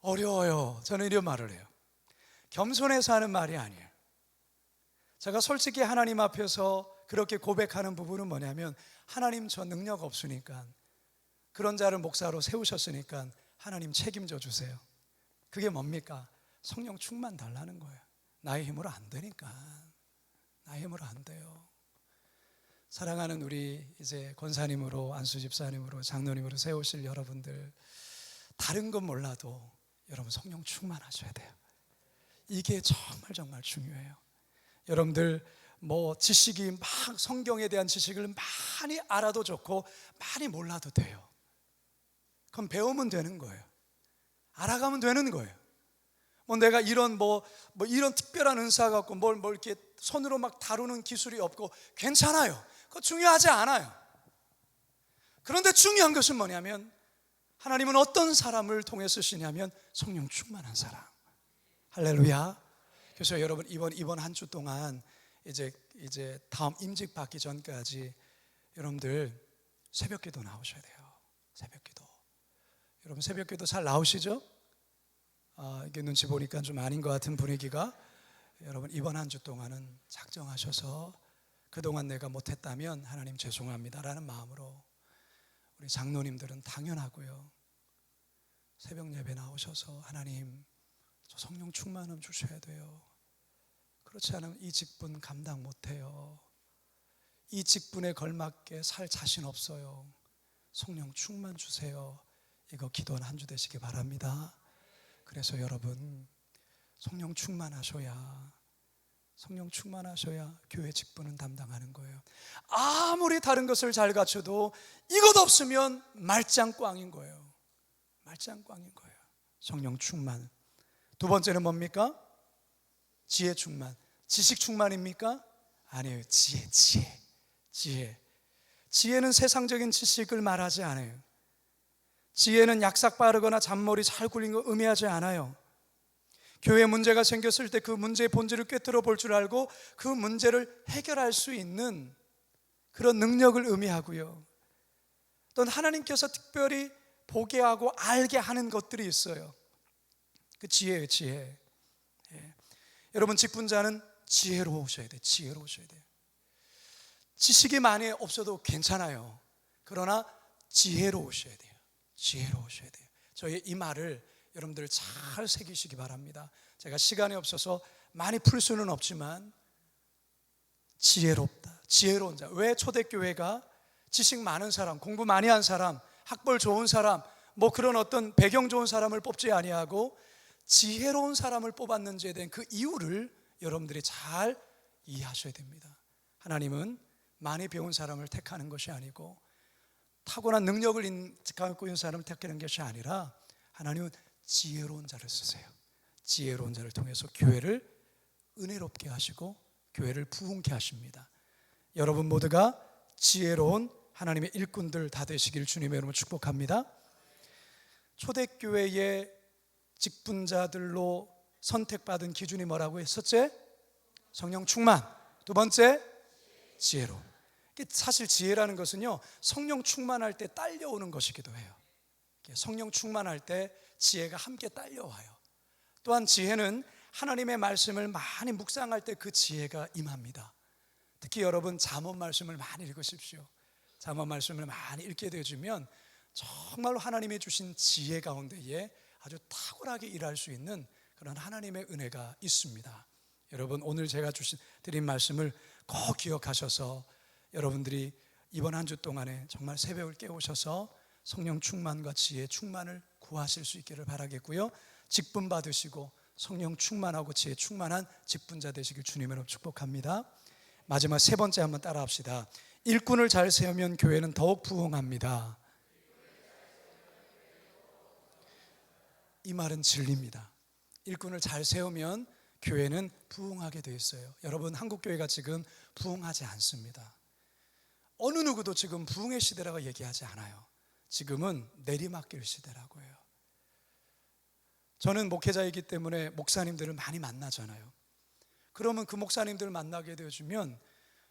어려워요. 저는 이런 말을 해요. 겸손해서 하는 말이 아니에요. 제가 솔직히 하나님 앞에서 그렇게 고백하는 부분은 뭐냐면 하나님 저 능력 없으니까 그런 자를 목사로 세우셨으니까 하나님 책임져 주세요. 그게 뭡니까? 성령 충만 달라는 거예요. 나의 힘으로 안 되니까. 나의 힘으로 안 돼요. 사랑하는 우리 이제 권사님으로 안수집사님으로 장로님으로 세우실 여러분들, 다른 건 몰라도 여러분 성령 충만하셔야 돼요. 이게 정말 중요해요. 여러분들 지식이 성경에 대한 지식을 많이 알아도 좋고 많이 몰라도 돼요. 그럼 배우면 되는 거예요. 알아가면 되는 거예요. 내가 이런 이런 특별한 은사 갖고 뭘 이렇게 손으로 다루는 기술이 없고 괜찮아요. 그거 중요하지 않아요. 그런데 중요한 것은 뭐냐면 하나님은 어떤 사람을 통해 쓰시냐면 성령 충만한 사람. 할렐루야. 그래서 여러분 이번 한 주 동안 이제 다음 임직 받기 전까지 여러분들 새벽기도 나오셔야 돼요. 새벽기도. 여러분 새벽기도 잘 나오시죠? 이게 눈치 보니까 좀 아닌 것 같은 분위기가. 여러분 이번 한 주 동안은 작정하셔서 그동안 내가 못했다면 하나님 죄송합니다라는 마음으로, 우리 장로님들은 당연하고요, 새벽 예배 나오셔서 하나님 저 성령 충만함 주셔야 돼요. 그렇지 않으면 이 직분 감당 못해요. 이 직분에 걸맞게 살 자신 없어요. 성령 충만 주세요. 이거 기도한 한 주 되시기 바랍니다. 그래서 여러분 성령 충만하셔야 교회 직분은 담당하는 거예요. 아무리 다른 것을 잘 갖춰도 이것 없으면 말짱꽝인 거예요. 말짱꽝인 거예요. 성령 충만. 두 번째는 뭡니까? 지혜 충만. 지식 충만입니까? 아니에요. 지혜. 지혜는 세상적인 지식을 말하지 않아요. 지혜는 약삭 빠르거나 잔머리 잘 굴린 거 의미하지 않아요. 교회 문제가 생겼을 때 그 문제의 본질을 꿰뚫어 볼 줄 알고 그 문제를 해결할 수 있는 그런 능력을 의미하고요. 또는 하나님께서 특별히 보게 하고 알게 하는 것들이 있어요. 그 지혜예요, 지혜. 예. 여러분 직분자는 지혜로우셔야 돼요. 지혜로우셔야 돼요. 지식이 많이 없어도 괜찮아요. 그러나 지혜로우셔야 돼요. 지혜로우셔야 돼요. 저의 이 말을 여러분들 잘 새기시기 바랍니다. 제가 시간이 없어서 많이 풀 수는 없지만 지혜롭다, 지혜로운 자. 왜 초대교회가 지식 많은 사람, 공부 많이 한 사람, 학벌 좋은 사람, 뭐 그런 어떤 배경 좋은 사람을 뽑지 아니하고 지혜로운 사람을 뽑았는지에 대한 그 이유를 여러분들이 잘 이해하셔야 됩니다. 하나님은 많이 배운 사람을 택하는 것이 아니고 타고난 능력을 갖고 있는 사람을 택하는 것이 아니라 하나님은 지혜로운 자를 쓰세요. 지혜로운 자를 통해서 교회를 은혜롭게 하시고 교회를 부흥케 하십니다. 여러분 모두가 지혜로운 하나님의 일꾼들 다 되시길 주님의 이름으로 축복합니다. 초대교회의 직분자들로 선택받은 기준이 뭐라고 했었지? 성령 충만. 두 번째, 지혜로움. 사실 지혜라는 것은요, 성령 충만할 때 딸려오는 것이기도 해요. 성령 충만할 때 지혜가 함께 딸려와요. 또한 지혜는 하나님의 말씀을 많이 묵상할 때 그 지혜가 임합니다. 특히 여러분 잠언 말씀을 많이 읽으십시오. 잠언 말씀을 많이 읽게 되어지면 정말로 하나님이 주신 지혜 가운데에 아주 탁월하게 일할 수 있는 그런 하나님의 은혜가 있습니다. 여러분 오늘 제가 드린 말씀을 꼭 기억하셔서 여러분들이 이번 한 주 동안에 정말 새벽을 깨우셔서 성령 충만과 지혜 충만을 구하실 수 있기를 바라겠고요. 직분 받으시고 성령 충만하고 지혜 충만한 직분자 되시길 주님으로 축복합니다. 마지막 세 번째 한번 따라합시다. 일꾼을 잘 세우면 교회는 더욱 부흥합니다. 이 말은 진리입니다. 일꾼을 잘 세우면 교회는 부흥하게 되어 있어요. 여러분 한국교회가 지금 부흥하지 않습니다. 어느 누구도 지금 부흥의 시대라고 얘기하지 않아요. 지금은 내리막길 시대라고 해요. 저는 목회자이기 때문에 목사님들을 많이 만나잖아요. 그러면 그 목사님들을 만나게 되어주면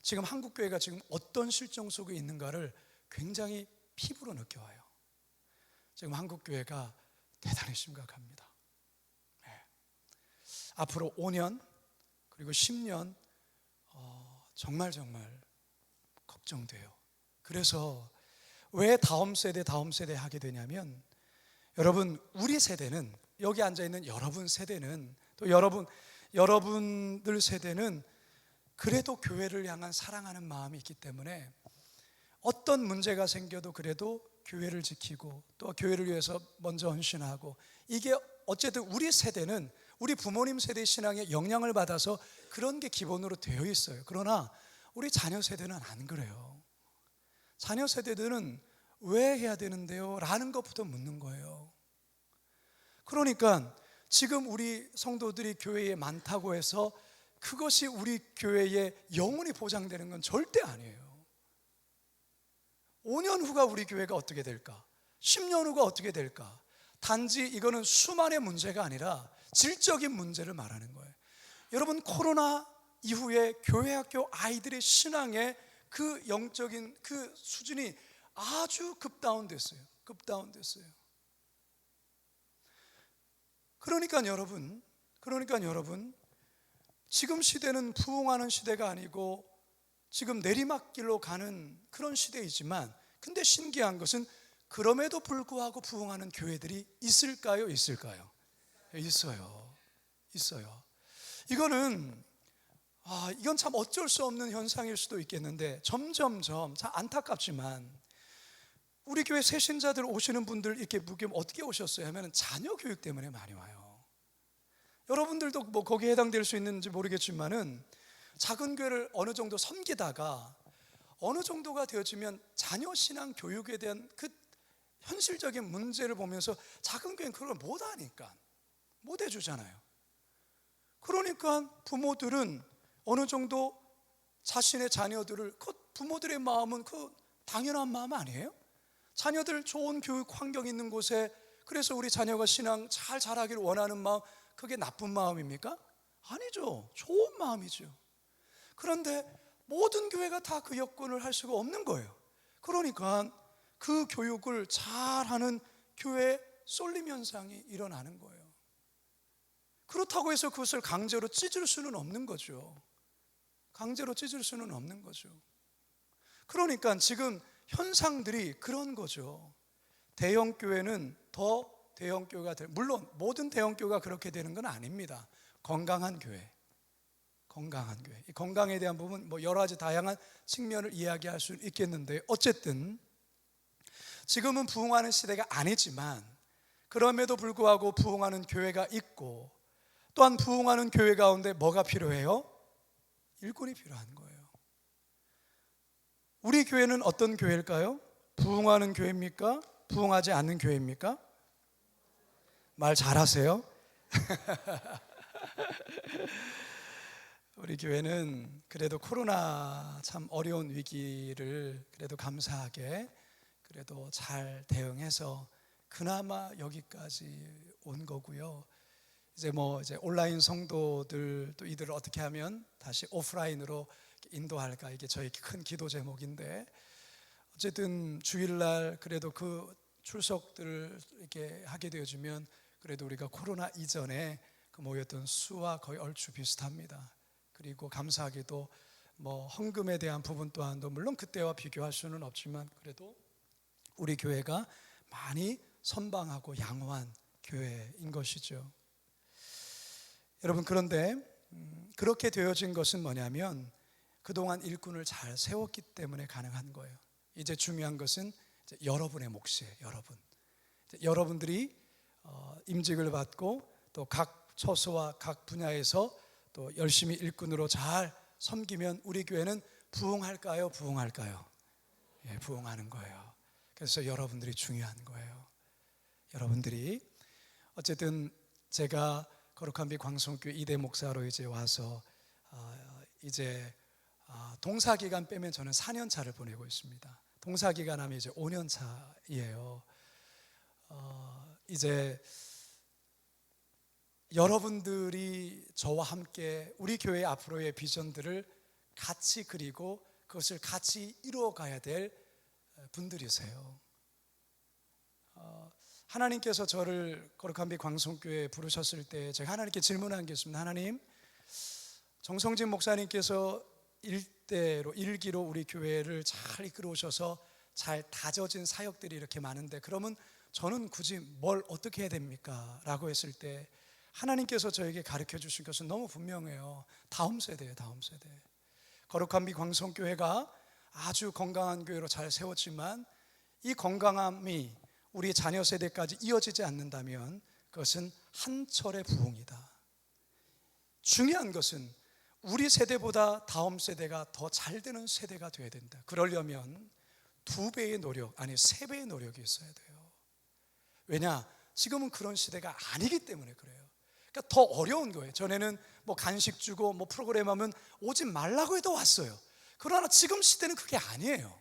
지금 한국교회가 지금 어떤 실정 속에 있는가를 굉장히 피부로 느껴와요. 지금 한국교회가 대단히 심각합니다. 네. 앞으로 5년 그리고 10년 정말 걱정돼요. 그래서 왜 다음 세대 하게 되냐면 여러분 우리 세대는 여기 앉아있는 여러분 세대는 또 여러분들 세대는 그래도 교회를 향한 사랑하는 마음이 있기 때문에 어떤 문제가 생겨도 그래도 교회를 지키고 또 교회를 위해서 먼저 헌신하고 이게 어쨌든 우리 세대는 우리 부모님 세대의 신앙에 영향을 받아서 그런 게 기본으로 되어 있어요. 그러나 우리 자녀 세대는 안 그래요. 자녀 세대들은 왜 해야 되는데요? 라는 것부터 묻는 거예요. 그러니까 지금 우리 성도들이 교회에 많다고 해서 그것이 우리 교회의 영혼이 보장되는 건 절대 아니에요. 5년 후가 우리 교회가 어떻게 될까? 10년 후가 어떻게 될까? 단지 이거는 수만의 문제가 아니라 질적인 문제를 말하는 거예요. 여러분 코로나 이후에 교회 학교 아이들의 신앙의 그 영적인 그 수준이 아주 급다운됐어요. 그러니까 여러분 지금 시대는 부흥하는 시대가 아니고 지금 내리막길로 가는 그런 시대이지만 근데 신기한 것은 그럼에도 불구하고 부흥하는 교회들이 있을까요? 있어요. 이건 참 어쩔 수 없는 현상일 수도 있겠는데 점점점 참 안타깝지만 우리 교회 새신자들 오시는 분들 이렇게 묻기면 어떻게 오셨어요? 하면 자녀 교육 때문에 많이 와요. 여러분들도 뭐 거기에 해당될 수 있는지 모르겠지만은 작은 교회를 어느 정도 섬기다가 어느 정도가 되어지면 자녀 신앙 교육에 대한 그 현실적인 문제를 보면서 작은 교회는 그걸 못하니까 못 해주잖아요. 그러니까 부모들은 어느 정도 자신의 자녀들을 그 부모들의 마음은 그 당연한 마음 아니에요? 자녀들 좋은 교육 환경 있는 곳에 그래서 우리 자녀가 신앙 잘 자라기를 원하는 마음 그게 나쁜 마음입니까? 아니죠. 좋은 마음이죠. 그런데 모든 교회가 다 그 여건을 할 수가 없는 거예요. 그러니까 그 교육을 잘하는 교회에 쏠림 현상이 일어나는 거예요. 그렇다고 해서 그것을 강제로 찢을 수는 없는 거죠. 강제로 찢을 수는 없는 거죠. 그러니까 지금 현상들이 그런 거죠. 대형 교회는 더 대형 교회가 물론 모든 대형 교회가 그렇게 되는 건 아닙니다. 건강한 교회, 건강한 교회. 이 건강에 대한 부분 뭐 여러 가지 다양한 측면을 이야기할 수 있겠는데, 어쨌든 지금은 부흥하는 시대가 아니지만 그럼에도 불구하고 부흥하는 교회가 있고, 또한 부흥하는 교회 가운데 뭐가 필요해요? 일꾼이 필요한 거예요. 우리 교회는 어떤 교회일까요? 부흥하는 교회입니까? 부흥하지 않는 교회입니까? 말 잘하세요. 우리 교회는 그래도 코로나 참 어려운 위기를 그래도 감사하게 그래도 잘 대응해서 그나마 여기까지 온 거고요. 이제 온라인 성도들도 이들을 어떻게 하면 다시 오프라인으로 인도할까, 이게 저희 큰 기도 제목인데, 어쨌든 주일날 그래도 그 출석들을 이렇게 하게 되어지면 그래도 우리가 코로나 이전에 그 모였던 수와 거의 얼추 비슷합니다. 그리고 감사하게도 헌금에 대한 부분 또한도 물론 그때와 비교할 수는 없지만 그래도 우리 교회가 많이 선방하고 양호한 교회인 것이죠. 여러분, 그런데 그렇게 되어진 것은 뭐냐면 그동안 일꾼을 잘 세웠기 때문에 가능한 거예요. 이제 중요한 것은 이제 여러분의 몫이에요. 여러분들이 임직을 받고 또 각 처소와 각 분야에서 또 열심히 일꾼으로 잘 섬기면 우리 교회는 부흥할까요? 부흥할까요? 예, 부흥하는 거예요. 그래서 여러분들이 중요한 거예요. 여러분들이 어쨌든 제가 거룩한 빛 광성교회 이대 목사로 이제 와서 이제 동사기간 빼면 저는 4년 차를 보내고 있습니다. 동사기간 하면 이제 5년 차이에요. 이제 여러분들이 저와 함께 우리 교회 앞으로의 비전들을 같이 그리고 그것을 같이 이루어가야 될 분들이세요. 하나님께서 저를 거룩한 빛 광성교회에 부르셨을 때 제가 하나님께 질문한 게 있습니다. 하나님, 정성진 목사님께서 일기로 우리 교회를 잘 이끌어오셔서 잘 다져진 사역들이 이렇게 많은데 그러면 저는 굳이 뭘 어떻게 해야 됩니까? 라고 했을 때 하나님께서 저에게 가르쳐 주신 것은 너무 분명해요. 다음 세대예요. 다음 세대. 거룩한 빛 광성교회가 아주 건강한 교회로 잘 세웠지만 이 건강함이 우리 자녀 세대까지 이어지지 않는다면 그것은 한 철의 부흥이다. 중요한 것은 우리 세대보다 다음 세대가 더 잘 되는 세대가 되어야 된다. 그러려면 2배의 노력, 아니 3배의 노력이 있어야 돼요. 왜냐? 지금은 그런 시대가 아니기 때문에 그래요. 그러니까 더 어려운 거예요. 전에는 간식 주고 프로그램 하면 오지 말라고 해도 왔어요. 그러나 지금 시대는 그게 아니에요.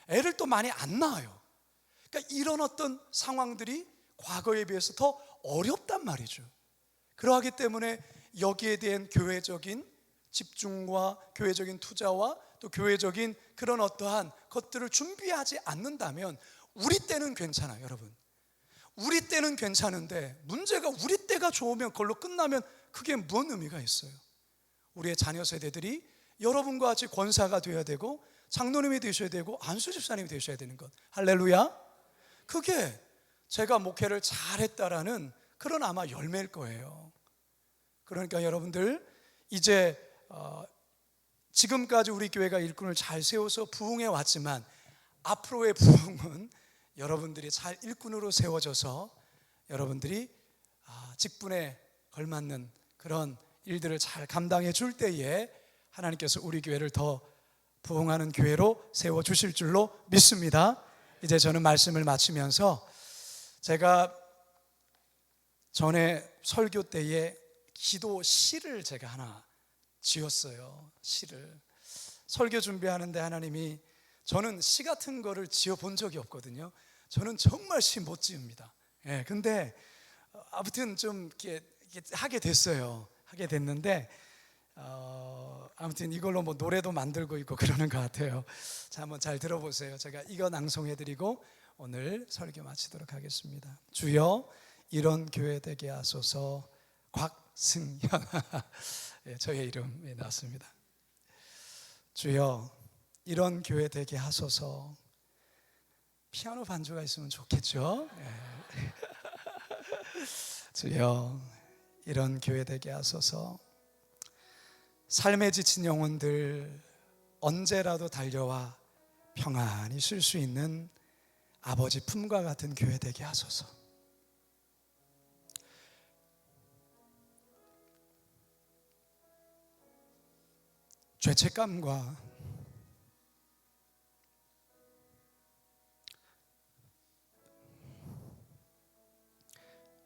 애를 또 많이 안 낳아요. 그러니까 이런 어떤 상황들이 과거에 비해서 더 어렵단 말이죠. 그러하기 때문에 여기에 대한 교회적인 집중과 교회적인 투자와 또 교회적인 그런 어떠한 것들을 준비하지 않는다면 우리 때는 괜찮아요, 여러분. 우리 때는 괜찮은데 문제가 우리 때가 좋으면 그걸로 끝나면 그게 뭔 의미가 있어요? 우리의 자녀 세대들이 여러분과 같이 권사가 되어야 되고 장로님이 되셔야 되고 안수 집사님이 되셔야 되는 것. 할렐루야. 그게 제가 목회를 잘했다라는 그런 아마 열매일 거예요. 그러니까 여러분들 이제 지금까지 우리 교회가 일꾼을 잘 세워서 부흥해 왔지만 앞으로의 부흥은 여러분들이 잘 일꾼으로 세워져서 여러분들이 직분에 걸맞는 그런 일들을 잘 감당해 줄 때에 하나님께서 우리 교회를 더 부흥하는 교회로 세워주실 줄로 믿습니다. 이제 저는 말씀을 마치면서 제가 전에 설교 때에 기도 시를 제가 하나 지었어요. 시를 설교 준비하는데 하나님이, 저는 시 같은 거를 지어본 적이 없거든요. 저는 정말 시 못 지읍니다. 예, 근데 아무튼 좀 이렇게 하게 됐어요. 하게 됐는데 아무튼 이걸로 노래도 만들고 있고 그러는 것 같아요. 자, 한번 잘 들어보세요. 제가 이거 낭송해드리고 오늘 설교 마치도록 하겠습니다. 주여, 이런 교회 되게 하소서. 박승현 예, 저의 이름이 나왔습니다. 주여 이런 교회 되게 하소서. 피아노 반주가 있으면 좋겠죠. 예. 주여 이런 교회 되게 하소서. 삶에 지친 영혼들 언제라도 달려와 평안히 쉴 수 있는 아버지 품과 같은 교회 되게 하소서. 죄책감과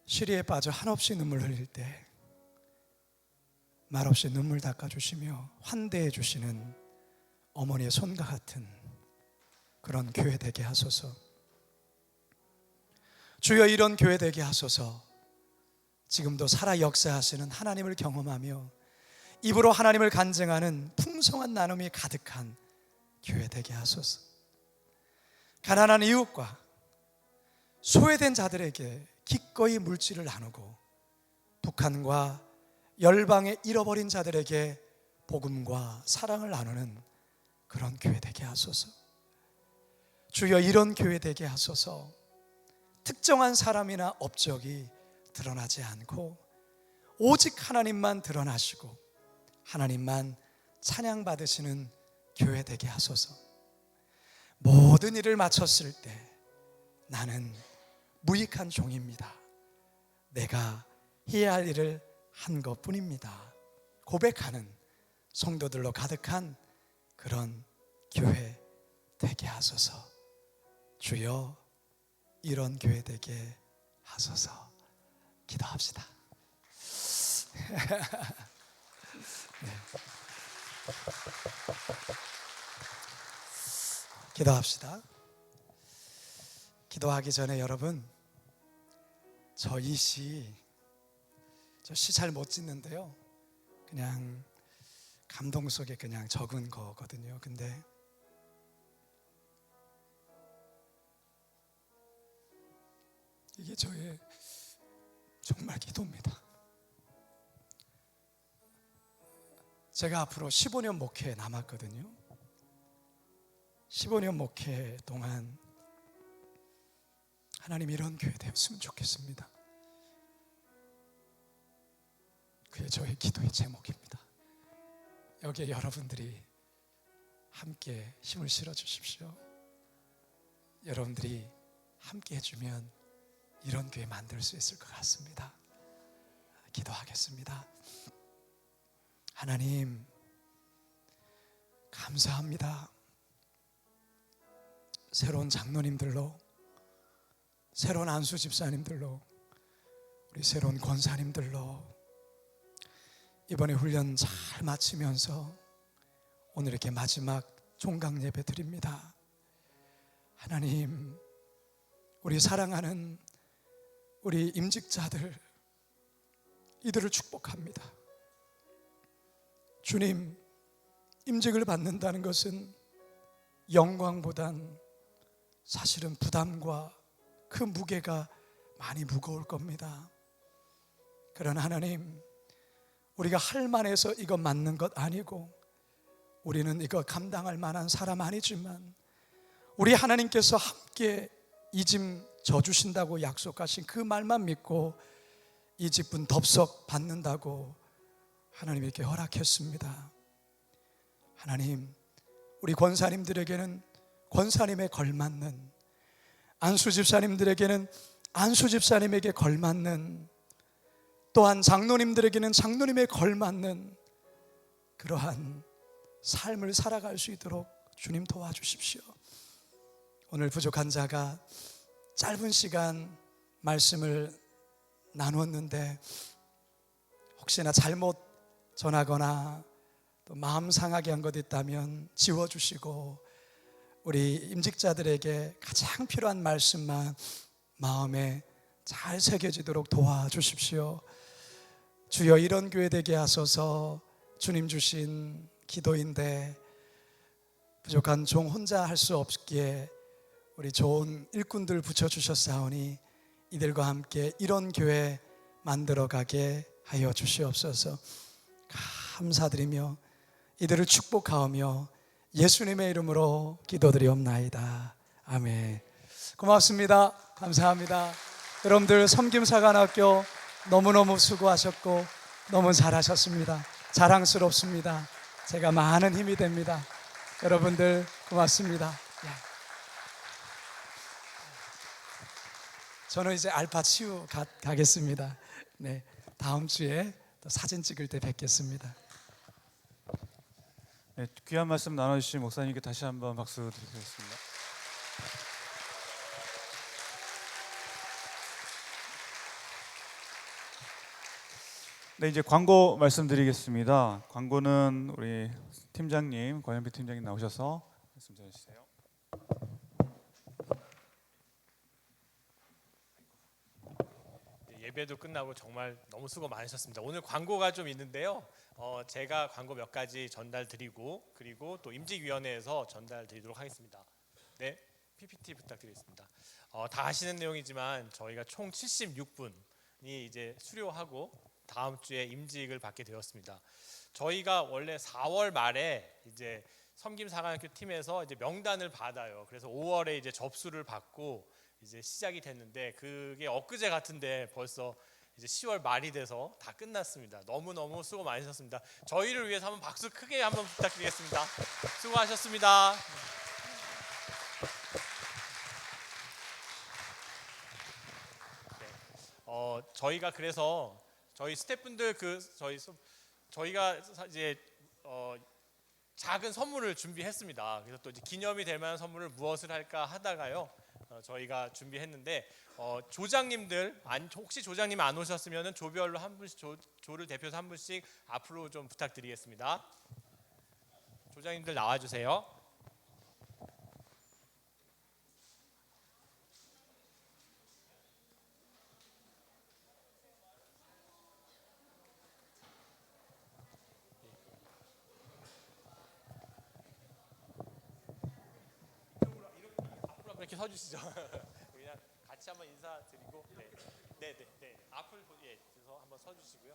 시리에 빠져 한없이 눈물 흘릴 때 말없이 눈물 닦아주시며 환대해 주시는 어머니의 손과 같은 그런 교회 되게 하소서. 주여 이런 교회 되게 하소서. 지금도 살아 역사하시는 하나님을 경험하며 입으로 하나님을 간증하는 풍성한 나눔이 가득한 교회 되게 하소서. 가난한 이웃과 소외된 자들에게 기꺼이 물질을 나누고 북한과 열방에 잃어버린 자들에게 복음과 사랑을 나누는 그런 교회 되게 하소서. 주여 이런 교회 되게 하소서. 특정한 사람이나 업적이 드러나지 않고 오직 하나님만 드러나시고 하나님만 찬양받으시는 교회 되게 하소서. 모든 일을 마쳤을 때 나는 무익한 종입니다. 내가 해야 할 일을 한 것뿐입니다. 고백하는 성도들로 가득한 그런 교회 되게 하소서. 주여 이런 교회 되게 하소서. 기도합시다. 네. 기도합시다. 기도하기 전에 여러분, 저 시 잘 못 짓는데요. 그냥 감동 속에 그냥 적은 거거든요. 근데 이게 저의 정말 기도입니다. 제가 앞으로 15년 목회 남았거든요. 15년 목회 동안 하나님 이런 교회 되었으면 좋겠습니다. 그게 저의 기도의 제목입니다. 여기에 여러분들이 함께 힘을 실어 주십시오. 여러분들이 함께 해주면 이런 교회 만들 수 있을 것 같습니다. 기도하겠습니다. 하나님 감사합니다. 새로운 장로님들로, 새로운 안수 집사님들로, 우리 새로운 권사님들로 이번에 훈련 잘 마치면서 오늘 이렇게 마지막 종강 예배 드립니다. 하나님, 우리 사랑하는 우리 임직자들, 이들을 축복합니다. 주님, 임직을 받는다는 것은 영광보단 사실은 부담과 그 무게가 많이 무거울 겁니다. 그러나 하나님, 우리가 할 만해서 이거 맞는 것 아니고 우리는 이거 감당할 만한 사람 아니지만 우리 하나님께서 함께 이 짐 져주신다고 약속하신 그 말만 믿고 이 직분 덥석 받는다고 하나님 이렇게 허락했습니다. 하나님, 우리 권사님들에게는 권사님에 걸맞는, 안수 집사님들에게는 안수 집사님에게 걸맞는, 또한 장로님들에게는 장로님에 걸맞는 그러한 삶을 살아갈 수 있도록 주님 도와주십시오. 오늘 부족한 자가 짧은 시간 말씀을 나누었는데 혹시나 잘못 전하거나 또 마음 상하게 한 것 있다면 지워주시고 우리 임직자들에게 가장 필요한 말씀만 마음에 잘 새겨지도록 도와주십시오. 주여 이런 교회 되게 하소서. 주님 주신 기도인데 부족한 종 혼자 할 수 없기에 우리 좋은 일꾼들 붙여주셨사오니 이들과 함께 이런 교회 만들어가게 하여 주시옵소서. 감사드리며 이들을 축복하오며 예수님의 이름으로 기도드리옵나이다. 아멘. 고맙습니다. 감사합니다. 여러분들 섬김사관학교 너무너무 수고하셨고 너무 잘하셨습니다. 자랑스럽습니다. 제가 많은 힘이 됩니다. 여러분들 고맙습니다. 저는 이제 알파치유 가겠습니다. 네, 다음 주에 또 사진 찍을 때 뵙겠습니다. 네, 귀한 말씀 나눠주신 목사님께 다시 한번 박수 드리겠습니다. 네, 이제 광고 말씀드리겠습니다. 광고는 우리 팀장님, 권현비 팀장님 나오셔서 말씀 전해주세요. 예배도 끝나고 정말 너무 수고 많으셨습니다. 오늘 광고가 좀 있는데요. 제가 광고 몇 가지 전달 드리고 그리고 또 임직위원회에서 전달 드리도록 하겠습니다. 네, PPT 부탁드리겠습니다. 다 아시는 내용이지만 저희가 총 76분이 이제 수료하고 다음 주에 임직을 받게 되었습니다. 저희가 원래 4월 말에 이제 섬김사관학교 팀에서 이제 명단을 받아요. 그래서 5월에 이제 접수를 받고 이제 시작이 됐는데 그게 엊그제 같은데 벌써 이제 10월 말이 돼서 다 끝났습니다. 너무너무 수고 많으셨습니다. 저희를 위해서 한번 박수 크게 한번 부탁드리겠습니다. 수고하셨습니다. 네. 저희가 그래서 저희 스태프분들 저희가 이제 작은 선물을 준비했습니다. 그래서 또 이제 기념이 될 만한 선물을 무엇을 할까 하다가요. 저희가 준비했는데 조장님들 혹시 조장님 안 오셨으면은 조별로 한 분씩 조를 대표해서 한 분씩 앞으로 좀 부탁드리겠습니다. 조장님들 나와 주세요. 이렇게 서주시죠. 그냥 같이 한번 인사드리고, 네, 앞을 그래서 한번 서주시고요.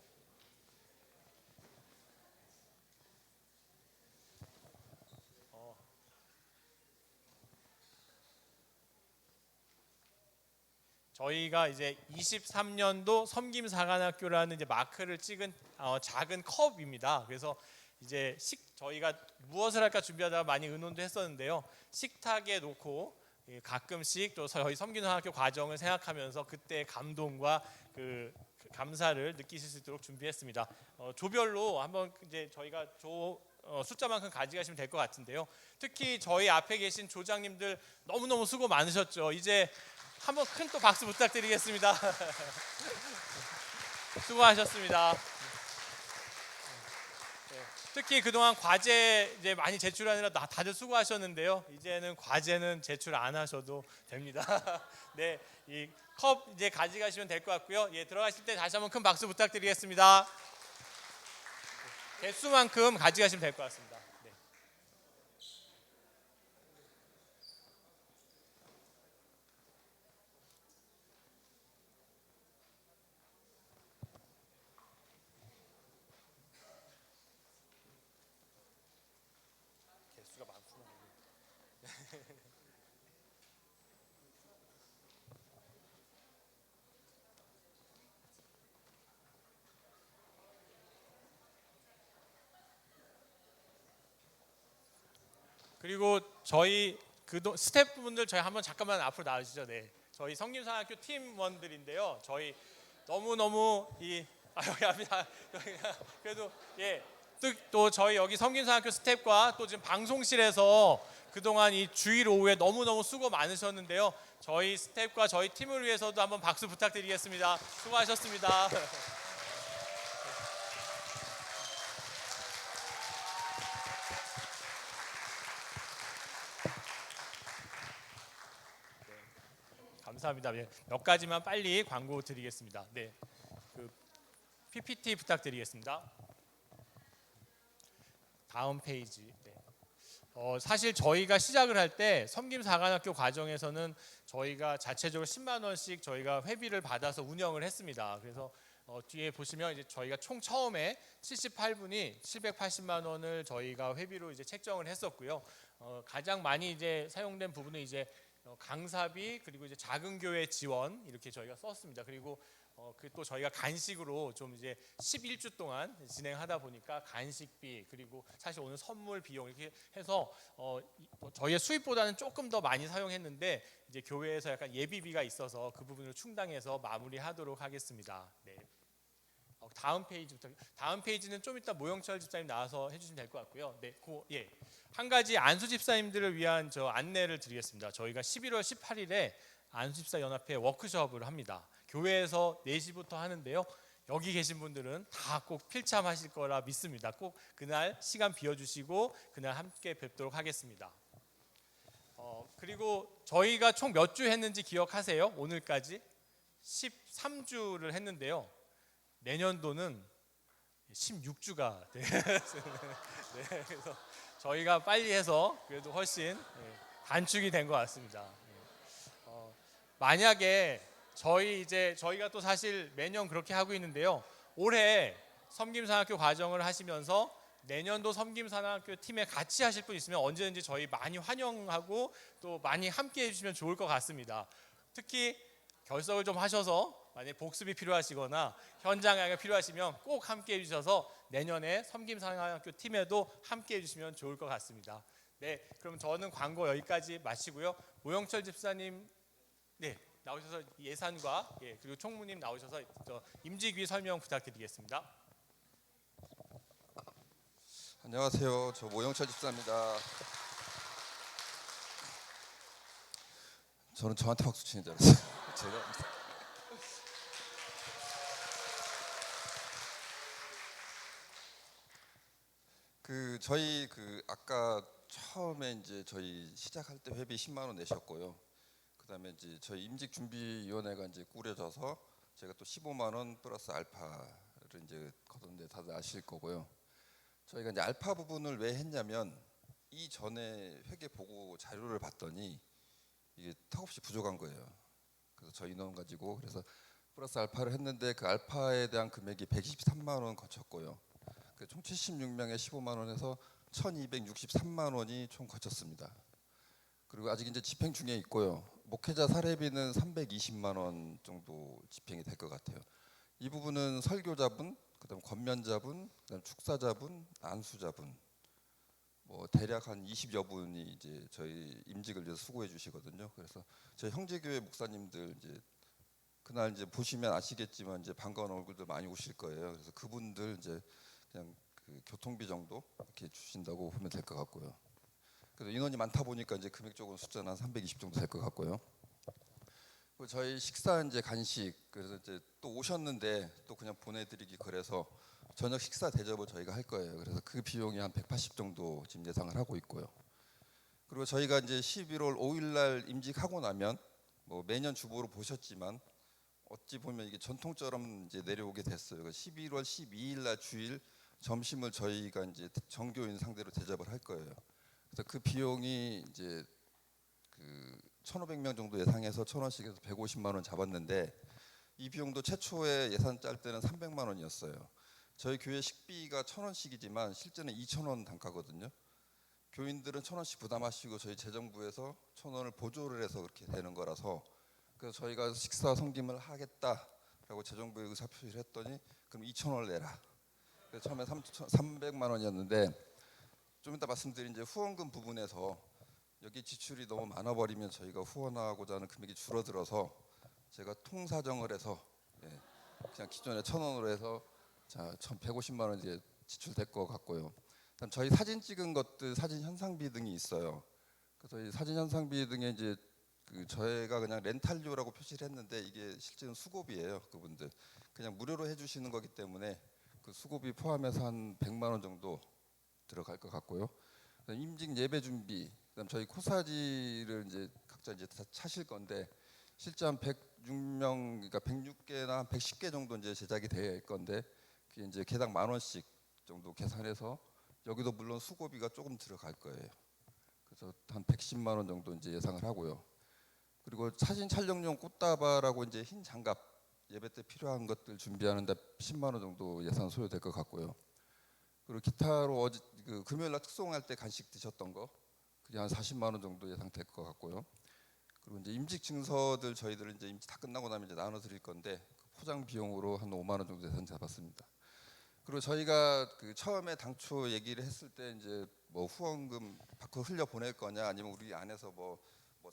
저희가 이제 23년도 섬김사관학교라는 이제 마크를 찍은 작은 컵입니다. 그래서 이제 저희가 무엇을 할까 준비하다가 많이 의논도 했었는데요. 식탁에 놓고 가끔씩 또 저희 섬김사관학교 과정을 생각하면서 그때 감동과 그 감사를 느끼실 수 있도록 준비했습니다. 조별로 한번 이제 저희가 숫자만큼 가져가시면 될 것 같은데요. 특히 저희 앞에 계신 조장님들 너무너무 수고 많으셨죠. 이제 한번 큰 또 박수 부탁드리겠습니다. 수고하셨습니다. 특히 그동안 과제 이제 많이 제출하느라 다들 수고하셨는데요. 이제는 과제는 제출 안 하셔도 됩니다. 네, 이 컵 이제 가져가시면 될 것 같고요. 예, 들어가실 때 다시 한번 큰 박수 부탁드리겠습니다. 개수만큼 가져가시면 될 것 같습니다. 네. 개수가 많구나. 그리고 저희 스태프분들 저희 한번 잠깐만 앞으로 나와주시죠. 네, 저희 섬김사관학교 팀원들인데요. 저희 너무 여기 앞이다. 그래도 또 저희 여기 섬김사관학교 스태프과 또 지금 방송실에서 그동안 이 주일 오후에 너무너무 수고 많으셨는데요. 저희 스태프과 저희 팀을 위해서도 한번 박수 부탁드리겠습니다. 수고하셨습니다. 감사합니다. 몇 가지만 빨리 광고 드리겠습니다. 네, PPT 부탁드리겠습니다. 다음 페이지. 네. 사실 저희가 시작을 할 때 섬김사관학교 과정에서는 저희가 자체적으로 10만 원씩 저희가 회비를 받아서 운영을 했습니다. 그래서 뒤에 보시면 이제 저희가 총 처음에 78분이 780만 원을 저희가 회비로 이제 책정을 했었고요. 가장 많이 이제 사용된 부분은 이제 강사비 그리고 이제 작은 교회 지원 이렇게 저희가 썼습니다. 그리고 그 또 저희가 간식으로 좀 이제 11주 동안 진행하다 보니까 간식비 그리고 사실 오늘 선물 비용 이렇게 해서 저희의 수입보다는 조금 더 많이 사용했는데 이제 교회에서 약간 예비비가 있어서 그 부분을 충당해서 마무리하도록 하겠습니다. 네. 다음 페이지부터 다음 페이지는 좀 이따 모영철 집사님 나와서 해주시면 될 것 같고요. 네, 예. 한 가지 안수 집사님들을 위한 저 안내를 드리겠습니다. 저희가 11월 18일에 안수 집사 연합회 워크숍을 합니다. 교회에서 4시부터 하는데요. 여기 계신 분들은 다 꼭 필참하실 거라 믿습니다. 꼭 그날 시간 비워주시고 그날 함께 뵙도록 하겠습니다. 그리고 저희가 총 몇 주 했는지 기억하세요? 오늘까지 13주를 했는데요. 내년도는 16주가 네, 그래서 저희가 빨리 해서 그래도 훨씬 단축이 된 것 같습니다. 만약에 저희가 또 사실 매년 그렇게 하고 있는데요. 올해 섬김산학교 과정을 하시면서 내년도 섬김산학교 팀에 같이 하실 분 있으면 언제든지 저희 많이 환영하고 또 많이 함께 해주시면 좋을 것 같습니다. 특히 결석을 좀 하셔서 만약 복습이 필요하시거나 현장 강의가 필요하시면 꼭 함께 해주셔서 내년에 섬김산학교 팀에도 함께 해주시면 좋을 것 같습니다. 네, 그럼 저는 광고 여기까지 마치고요. 모영철 집사님, 네, 나오셔서 예산과 그리고 총무님 나오셔서 임직위 설명 부탁드리겠습니다. 안녕하세요. 저 모영철 집사입니다. 저는 저한테 박수 치는 줄 알았어요. 제가 저희 아까 처음에 이제 저희 시작할 때 회비 10만 원 내셨고요. 그다음에 이제 저희 임직 준비 위원회가 이제 꾸려져서 제가 또 15만 원 플러스 알파를 이제 거뒀는데 다들 아실 거고요. 저희가 이제 알파 부분을 왜 했냐면 이 전에 회계 보고 자료를 봤더니 이게 턱없이 부족한 거예요. 그래서 저 인원 가지고 그래서 플러스 알파를 했는데 그 알파에 대한 금액이 123만 원 거쳤고요. 총 76명에 15만 원에서 1,263만 원이 총 거쳤습니다. 그리고 아직 이제 집행 중에 있고요. 목회자 사례비는 320만 원 정도 집행이 될 것 같아요. 이 부분은 설교자분, 그다음 권면자분, 그다음 축사자분, 안수자분, 뭐 대략 한 20여 분이 이제 저희 임직을 위해서 수고해 주시거든요. 그래서 저희 형제교회 목사님들 이제 그날 이제 보시면 아시겠지만 이제 반가운 얼굴들 많이 오실 거예요. 그래서 그분들 이제 그냥 교통비 정도 이렇게 주신다고 보면 될 것 같고요. 그래서 인원이 많다 보니까 이제 금액적으로 숫자는 한 320 정도 될 것 같고요. 그리고 저희 식사 이제 간식 그래서 이제 또 오셨는데 또 그냥 보내드리기 그래서 저녁 식사 대접을 저희가 할 거예요. 그래서 그 비용이 한 180 정도 지금 예상을 하고 있고요. 그리고 저희가 이제 11월 5일 날 임직하고 나면 뭐 매년 주보로 보셨지만 어찌 보면 이게 전통처럼 이제 내려오게 됐어요. 11월 12일 날 주일 점심을 저희가 이제 정교인 상대로 대접을 할 거예요. 그래서 그 비용이 이제 1,500명 정도 예상해서 1,000원씩에서 150만 원 잡았는데 이 비용도 최초에 예산 짤 때는 300만 원이었어요. 저희 교회 식비가 1,000원씩이지만 실제는 2,000원 단가거든요. 교인들은 1,000원씩 부담하시고 저희 재정부에서 1,000원을 보조를 해서 그렇게 되는 거라서 그래서 저희가 식사 섬김을 하겠다라고 재정부에 의사표시를 했더니 그럼 2,000원을 내라. 그래서 처음에 300만 원이었는데 좀 이따 말씀드린 이제 후원금 부분에서 여기 지출이 너무 많아 버리면 저희가 후원하고자 하는 금액이 줄어들어서 제가 통사정을 해서 그냥 기존에 1,000원으로 해서 자 1,150만 원 이제 지출될 것 같고요. 그다음 저희 사진 찍은 것들 사진 현상비 등이 있어요. 그래서 이 사진 현상비 등에 이제 저희가 그냥 렌탈료라고 표시를 했는데 이게 실제는 수고비예요. 그분들 그냥 무료로 해주시는 거기 때문에 그 수고비 포함해서 한 100만 원 정도 들어갈 것 같고요. 임직 예배 준비, 그다음 저희 코사지를 이제 각자 이제 다 차실 건데 실제 한 106명, 그러니까 106개나 한 110개 정도 이제 제작이 될 건데 그게 이제 개당 10,000원씩 정도 계산해서 여기도 물론 수고비가 조금 들어갈 거예요. 그래서 한 110만 원 정도 이제 예상을 하고요. 그리고 사진 촬영용 꽃다발하고 이제 흰 장갑 예배 때 필요한 것들 준비하는데 10만 원 정도 예산 소요될 것 같고요. 그리고 기타로 어제 그 금요일 날 특송할 때 간식 드셨던 거 그게 한 40만 원 정도 예상될 것 같고요. 그리고 이제 임직 증서들 저희들 이제 임직 다 끝나고 나면 이제 나눠 드릴 건데 그 포장 비용으로 한 5만 원 정도 예산 잡았습니다. 그리고 저희가 그 처음에 당초 얘기를 했을 때 이제 뭐 후원금 밖으로 흘려 보낼 거냐 아니면 우리 안에서 뭐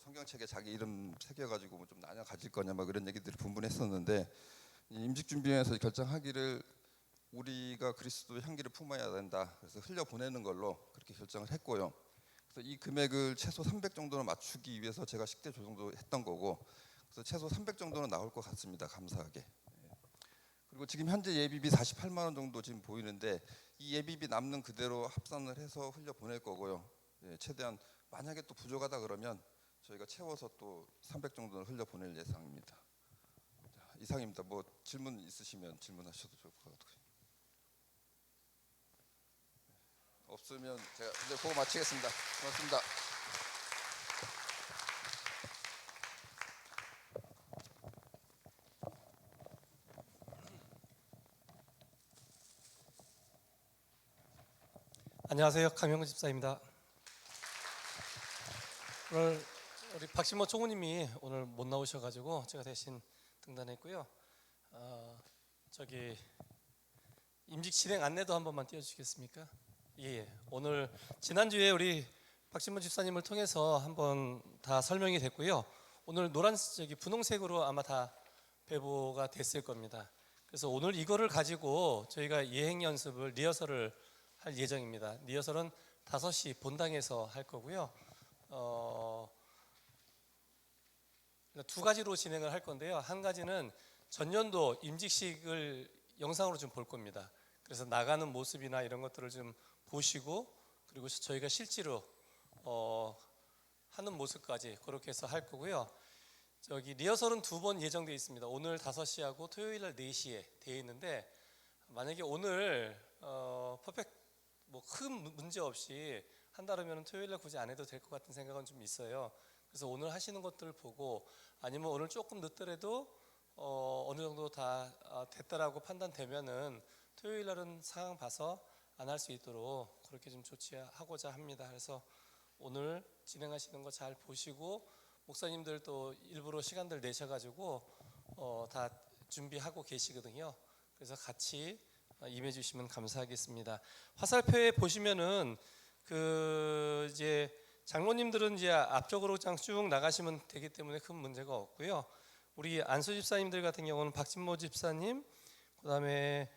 성경책에 자기 이름 새겨가지고 뭐 좀 나눠 가질 거냐 막 그런 얘기들을 분분했었는데 임직준비위원회에서 결정하기를 우리가 그리스도의 향기를 품어야 된다. 그래서 흘려 보내는 걸로 그렇게 결정을 했고요. 그래서 이 금액을 최소 300 정도는 맞추기 위해서 제가 식대 조정도 했던 거고, 그래서 최소 300 정도는 나올 것 같습니다. 감사하게. 그리고 지금 현재 예비비 48만 원 정도 지금 보이는데 이 예비비 남는 그대로 합산을 해서 흘려 보낼 거고요. 최대한 만약에 또 부족하다 그러면 저희가 채워서 또 300 정도는 흘려 보낼 예상입니다. 자, 이상입니다. 뭐 질문 있으시면 질문하셔도 좋을 것 같아요. 없으면 제가 이제 보고 마치겠습니다. 고맙습니다. 안녕하세요. 강명근 집사입니다. 오늘 우리 박신모 총무님이 오늘 못 나오셔가지고 제가 대신 등단했고요. 저기 임직 진행 안내도 한 번만 띄워주시겠습니까? 예. 오늘 지난주에 우리 박신모 집사님을 통해서 한번 다 설명이 됐고요. 오늘 노란 저기 분홍색으로 아마 다 배부가 됐을 겁니다. 그래서 오늘 이거를 가지고 저희가 예행 연습을 리허설을 할 예정입니다. 리허설은 5시 본당에서 할 거고요. 두 가지로 진행을 할 건데요. 한 가지는 전년도 임직식을 영상으로 좀 볼 겁니다. 그래서 나가는 모습이나 이런 것들을 좀 보시고, 그리고 저희가 실제로 하는 모습까지 그렇게 해서 할 거고요. 저기 리허설은 2번 예정되어 있습니다. 오늘 5시하고 토요일 날 4시에 되어 있는데, 만약에 오늘 퍼펙트 뭐 큰 문제 없이 한다면 토요일 날 굳이 안 해도 될 것 같은 생각은 좀 있어요. 그래서 오늘 하시는 것들을 보고, 아니면 오늘 조금 늦더라도 어느 정도 다 됐다라고 판단되면은 토요일 날은 상황 봐서 안 할 수 있도록 그렇게 좀 조치하고자 합니다. 그래서 오늘 진행하시는 거 잘 보시고, 목사님들 또 일부러 시간들 내셔가지고 다 준비하고 계시거든요. 그래서 같이 임해 주시면 감사하겠습니다. 화살표에 보시면은 그 이제 장로님들은 이제 앞쪽으로 그냥 쭉 나가시면 되기 때문에 큰 문제가 없고요. 우리 안수 집사님들 같은 경우는 박진모 집사님, 그다음에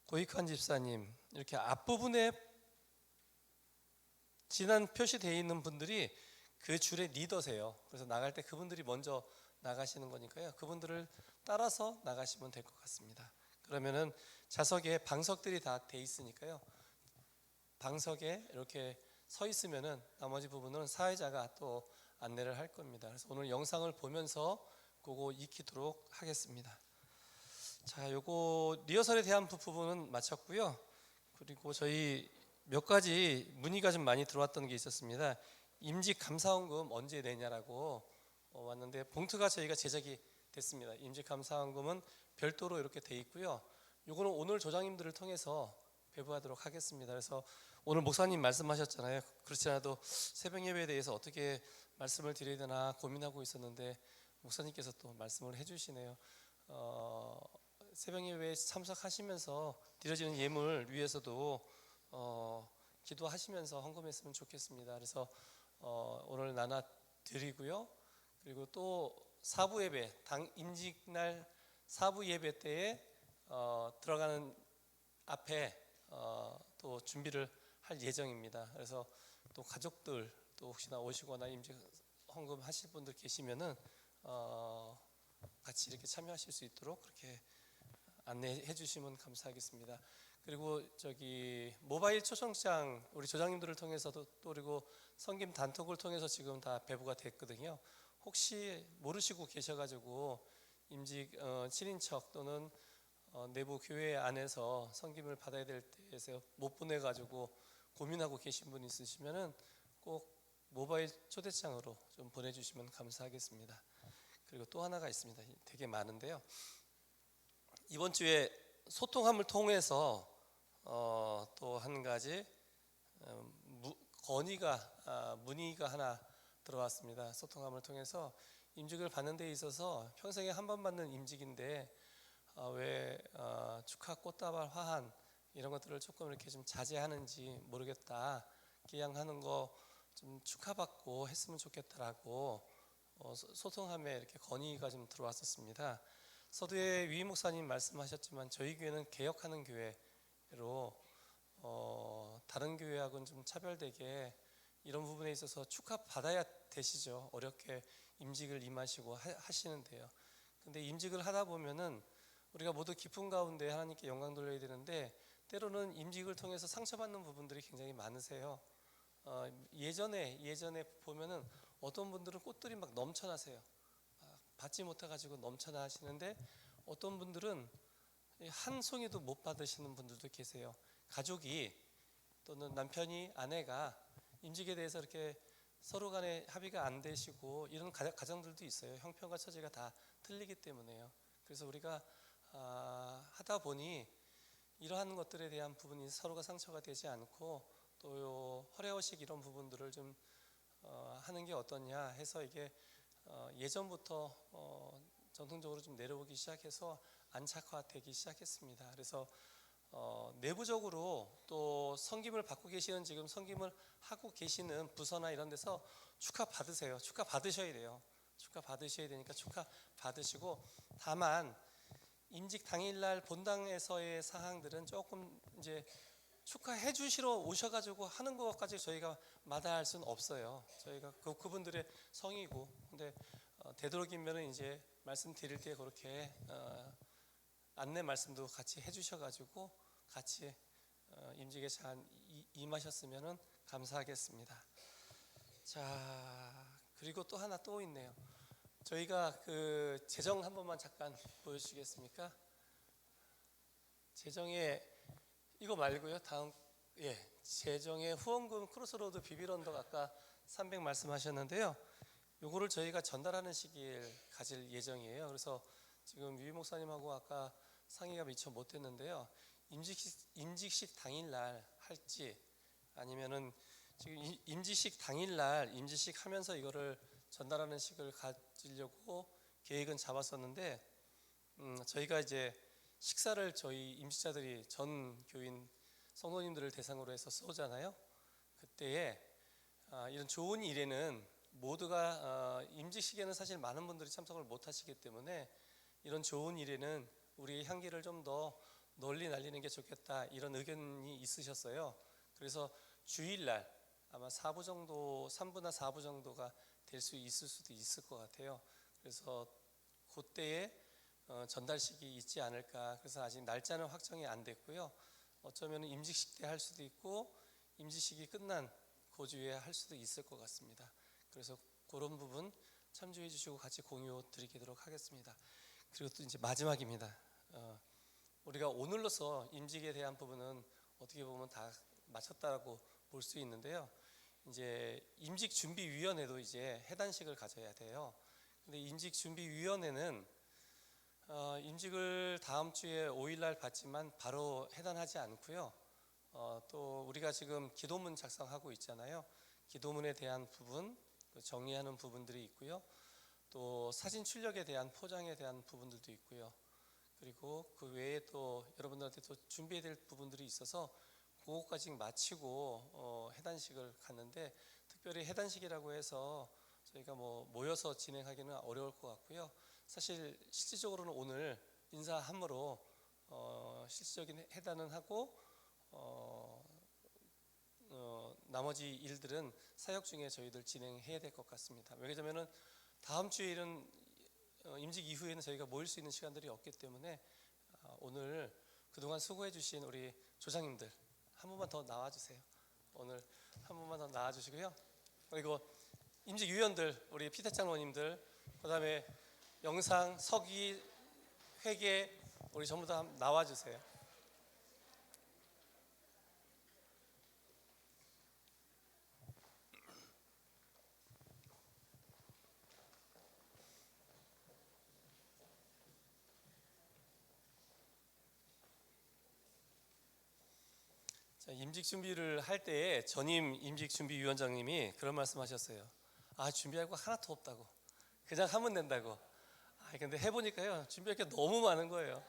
고익환 집사님, 이렇게 앞부분에 지난 표시되어 있는 분들이 그 줄의 리더세요. 그래서 나갈 때 그분들이 먼저 나가시는 거니까요. 그분들을 따라서 나가시면 될 것 같습니다. 그러면은 좌석에 방석들이 다 돼 있으니까요. 방석에 이렇게 서 있으면은 나머지 부분은 사회자가 또 안내를 할 겁니다. 그래서 오늘 영상을 보면서 그거 익히도록 하겠습니다. 자, 요거 리허설에 대한 부분은 마쳤고요. 그리고 저희 몇 가지 문의가 좀 많이 들어왔던 게 있었습니다. 임직 감사원금 언제 내냐라고 왔는데, 봉투가 저희가 제작이 됐습니다. 임직 감사원금은 별도로 이렇게 돼 있고요. 요거는 오늘 조장님들을 통해서 배부하도록 하겠습니다. 그래서 오늘 목사님 말씀하셨잖아요. 그렇지 않아도 새벽 예배에 대해서 어떻게 말씀을 드려야 되나 고민하고 있었는데 목사님께서 또 말씀을 해주시네요. 새벽 예배에 참석하시면서 드려지는 예물 위해서도 기도하시면서 헌금했으면 좋겠습니다. 그래서 오늘 나눠 드리고요. 그리고 또 사부 예배, 당 임직날 사부 예배 때에 들어가는 앞에 또 준비를 할 예정입니다. 그래서 또 가족들 또 혹시나 오시거나 임직 헌금 하실 분들 계시면은 같이 이렇게 참여하실 수 있도록 그렇게 안내해 주시면 감사하겠습니다. 그리고 저기 모바일 초청장 우리 조장님들을 통해서도 또 그리고 성김 단톡을 통해서 지금 다 배부가 됐거든요. 혹시 모르시고 계셔가지고 임직 친인척 또는 내부 교회 안에서 성김을 받아야 될 때에서 못 보내가지고 고민하고 계신 분 있으시면은 꼭 모바일 초대장으로 좀 보내주시면 감사하겠습니다. 그리고 또 하나가 있습니다. 되게 많은데요. 이번 주에 소통함을 통해서 또 한 가지 문의가 하나 들어왔습니다. 소통함을 통해서 임직을 받는 데 있어서 평생에 한 번 받는 임직인데 왜 축하 꽃다발 화한 이런 것들을 조금 이렇게 좀 자제하는지 모르겠다. 기양하는 거 좀 축하받고 했으면 좋겠다라고 소통함에 이렇게 건의가 좀 들어왔었습니다. 서두에 위임 목사님 말씀하셨지만 저희 교회는 개혁하는 교회로 다른 교회하고는 좀 차별되게 이런 부분에 있어서 축하받아야 되시죠. 어렵게 임직을 임하시고 하시는데요. 근데 임직을 하다 보면은 우리가 모두 기쁨 가운데 하나님께 영광 돌려야 되는데 때로는 임직을 통해서 상처받는 부분들이 굉장히 많으세요. 예전에 보면은 어떤 분들은 꽃들이 막 넘쳐나세요. 받지 못해가지고 넘쳐나 하시는데 어떤 분들은 한 송이도 못 받으시는 분들도 계세요. 가족이 또는 남편이 아내가 임직에 대해서 이렇게 서로 간에 합의가 안 되시고 이런 가정들도 있어요. 형편과 처지가 다 틀리기 때문에요. 그래서 우리가 하다 보니 이러한 것들에 대한 부분이 서로가 상처가 되지 않고 또 허례허식 이런 부분들을 좀 하는 게 어떠냐 해서 이게 예전부터 전통적으로 좀 내려오기 시작해서 안착화되기 시작했습니다. 그래서 내부적으로 또 섬김을 받고 계시는 지금 섬김을 하고 계시는 부서나 이런 데서 축하 받으세요. 축하 받으셔야 돼요. 축하 받으셔야 되니까 축하 받으시고 다만 임직 당일날 본당에서의 사항들은 조금 이제 축하해 주시러 오셔가지고 하는 것까지 저희가 마다할 수는 없어요. 저희가 그분들의 성이고, 근데 되도록이면은 이제 말씀드릴 때 그렇게 안내 말씀도 같이 해주셔가지고 같이 임직에 잘 임하셨으면은 감사하겠습니다. 자, 그리고 또 하나 또 있네요. 저희가 그 재정 한 번만 잠깐 보여주시겠습니까? 재정에 이거 말고요. 다음 재정의 후원금 크로스로드 비빌언덕 아까 300 말씀하셨는데요. 요거를 저희가 전달하는 시기를 가질 예정이에요. 그래서 지금 유희 목사님하고 아까 상의가 미처 못했는데요. 임직식 당일날 할지 아니면은 지금 임직식 당일날 임직식 하면서 이거를 전달하는 식을 가지려고 계획은 잡았었는데 저희가 이제 식사를 저희 임직자들이 전 교인 성도님들을 대상으로 해서 쏘잖아요. 그때에 이런 좋은 일에는 모두가 임직식에는 사실 많은 분들이 참석을 못 하시기 때문에 이런 좋은 일에는 우리의 향기를 좀 더 널리 날리는 게 좋겠다 이런 의견이 있으셨어요. 그래서 주일날 아마 4부 정도 3부나 4부 정도가 될 수 있을 수도 있을 것 같아요. 그래서 그때에 전달식이 있지 않을까. 그래서 아직 날짜는 확정이 안 됐고요. 어쩌면 임직식 때 할 수도 있고 임직식이 끝난 그 주에 할 수도 있을 것 같습니다. 그래서 그런 부분 참조해 주시고 같이 공유 드리도록 하겠습니다. 그리고 또 이제 마지막입니다. 우리가 오늘로서 임직에 대한 부분은 어떻게 보면 다 마쳤다고 볼 수 있는데요. 이제 임직준비위원회도 이제 해단식을 가져야 돼요. 근데 임직준비위원회는 임직을 다음 주에 5일날 받지만 바로 해단하지 않고요. 또 우리가 지금 기도문 작성하고 있잖아요. 기도문에 대한 부분 정리하는 부분들이 있고요. 또 사진 출력에 대한 포장에 대한 부분들도 있고요. 그리고 그 외에 또 여러분들한테 또 준비해야 될 부분들이 있어서 그것까지 마치고 해단식을 갔는데 특별히 해단식이라고 해서 저희가 뭐 모여서 진행하기는 어려울 것 같고요. 사실 실질적으로는 오늘 인사함으로 실질적인 해단은 하고 나머지 일들은 사역 중에 저희들 진행해야 될 것 같습니다. 왜냐하면은 다음 주에 이런 임직 이후에는 저희가 모일 수 있는 시간들이 없기 때문에 오늘 그동안 수고해 주신 우리 조장님들 한 번만 더 나와주세요. 오늘 한 번만 더 나와주시고요. 그리고 임직위원들 우리 피대장로님들 그다음에 영상, 서기, 회계 우리 전부 다 나와주세요. 자, 임직 준비를 할 때에 전임 임직 준비위원장님이 그런 말씀하셨어요. 아, 준비할 거 하나도 없다고. 그냥 하면 된다고. 아, 근데 해보니까요, 준비할 게 너무 많은 거예요.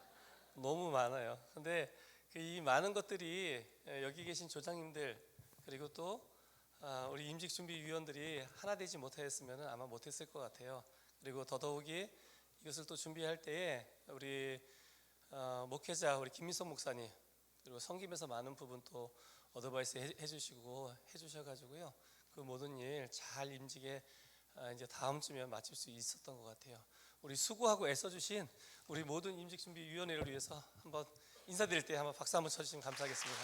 너무 많아요. 근데 이 많은 것들이 여기 계신 조장님들 그리고 또 우리 임직준비위원들이 하나 되지 못하였으면 아마 못했을 것 같아요. 그리고 더더욱이 이것을 또 준비할 때에 우리 목회자 우리 김민석 목사님 그리고 섬김에서 많은 부분 또 어드바이스 해주시고 해주셔가지고요, 그 모든 일 잘 임직에 이제 다음 주면 마칠 수 있었던 것 같아요. 우리 수고하고 애써주신 우리 모든 임직준비위원회를 위해서 한번 인사드릴 때 한번 박수 한번 쳐주시면 감사하겠습니다.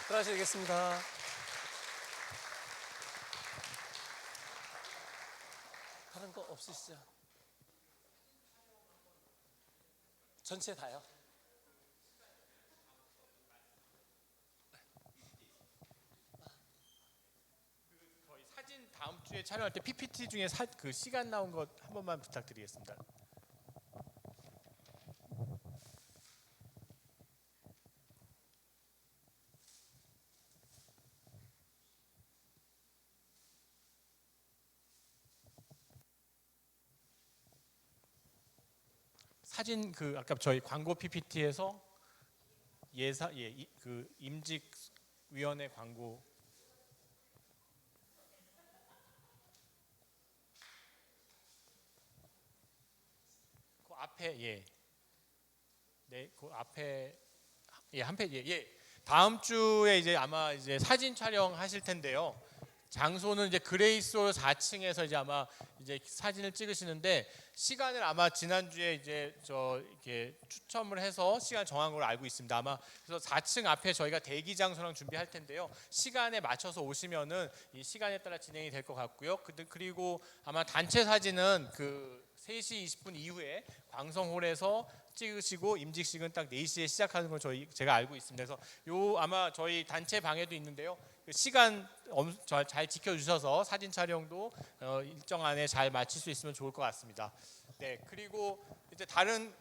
들어가셔야겠습니다. 다른 거 없으시죠? 전체 다요? 저희 사진 다음 주에 촬영할 때 PPT 중에 그 시간 나온 것 한 번만 부탁드리겠습니다. 사진 그 아까 저희 광고 PPT에서 그 임직위원회 광고 그 앞에 그 앞에 한 페이지 다음 주에 이제 아마 이제 사진 촬영하실 텐데요. 장소는 이제 그레이스홀 4층에서 이제 아마 이제 사진을 찍으시는데 시간을 아마 지난주에 이제 이렇게 추첨을 해서 시간 정한 걸로 알고 있습니다. 아마 그래서 4층 앞에 저희가 대기 장소랑 준비할 텐데요. 시간에 맞춰서 오시면은 이 시간에 따라 진행이 될 것 같고요. 그리고 아마 단체 사진은 그 3시 20분 이후에 광성홀에서 찍으시고 임직식은 딱 4시에 시작하는 걸 제가 알고 있습니다. 그래서 요 아마 저희 단체 방에도 있는데요. 그 시간 잘 지켜주셔서 사진 촬영도 일정 안에 잘 마칠 수 있으면 좋을 것 같습니다. 네, 그리고 이제 다른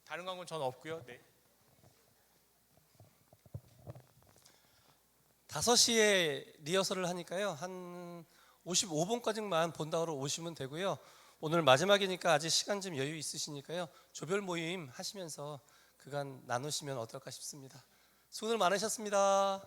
광고는 저는 없고요. 네. 5시에 리허설을 하니까요, 한 55분까지만 본당으로 오시면 되고요. 오늘 마지막이니까 아직 시간 좀 여유 있으시니까요, 조별 모임 하시면서 그간 나누시면 어떨까 싶습니다. 수고들 많으셨습니다.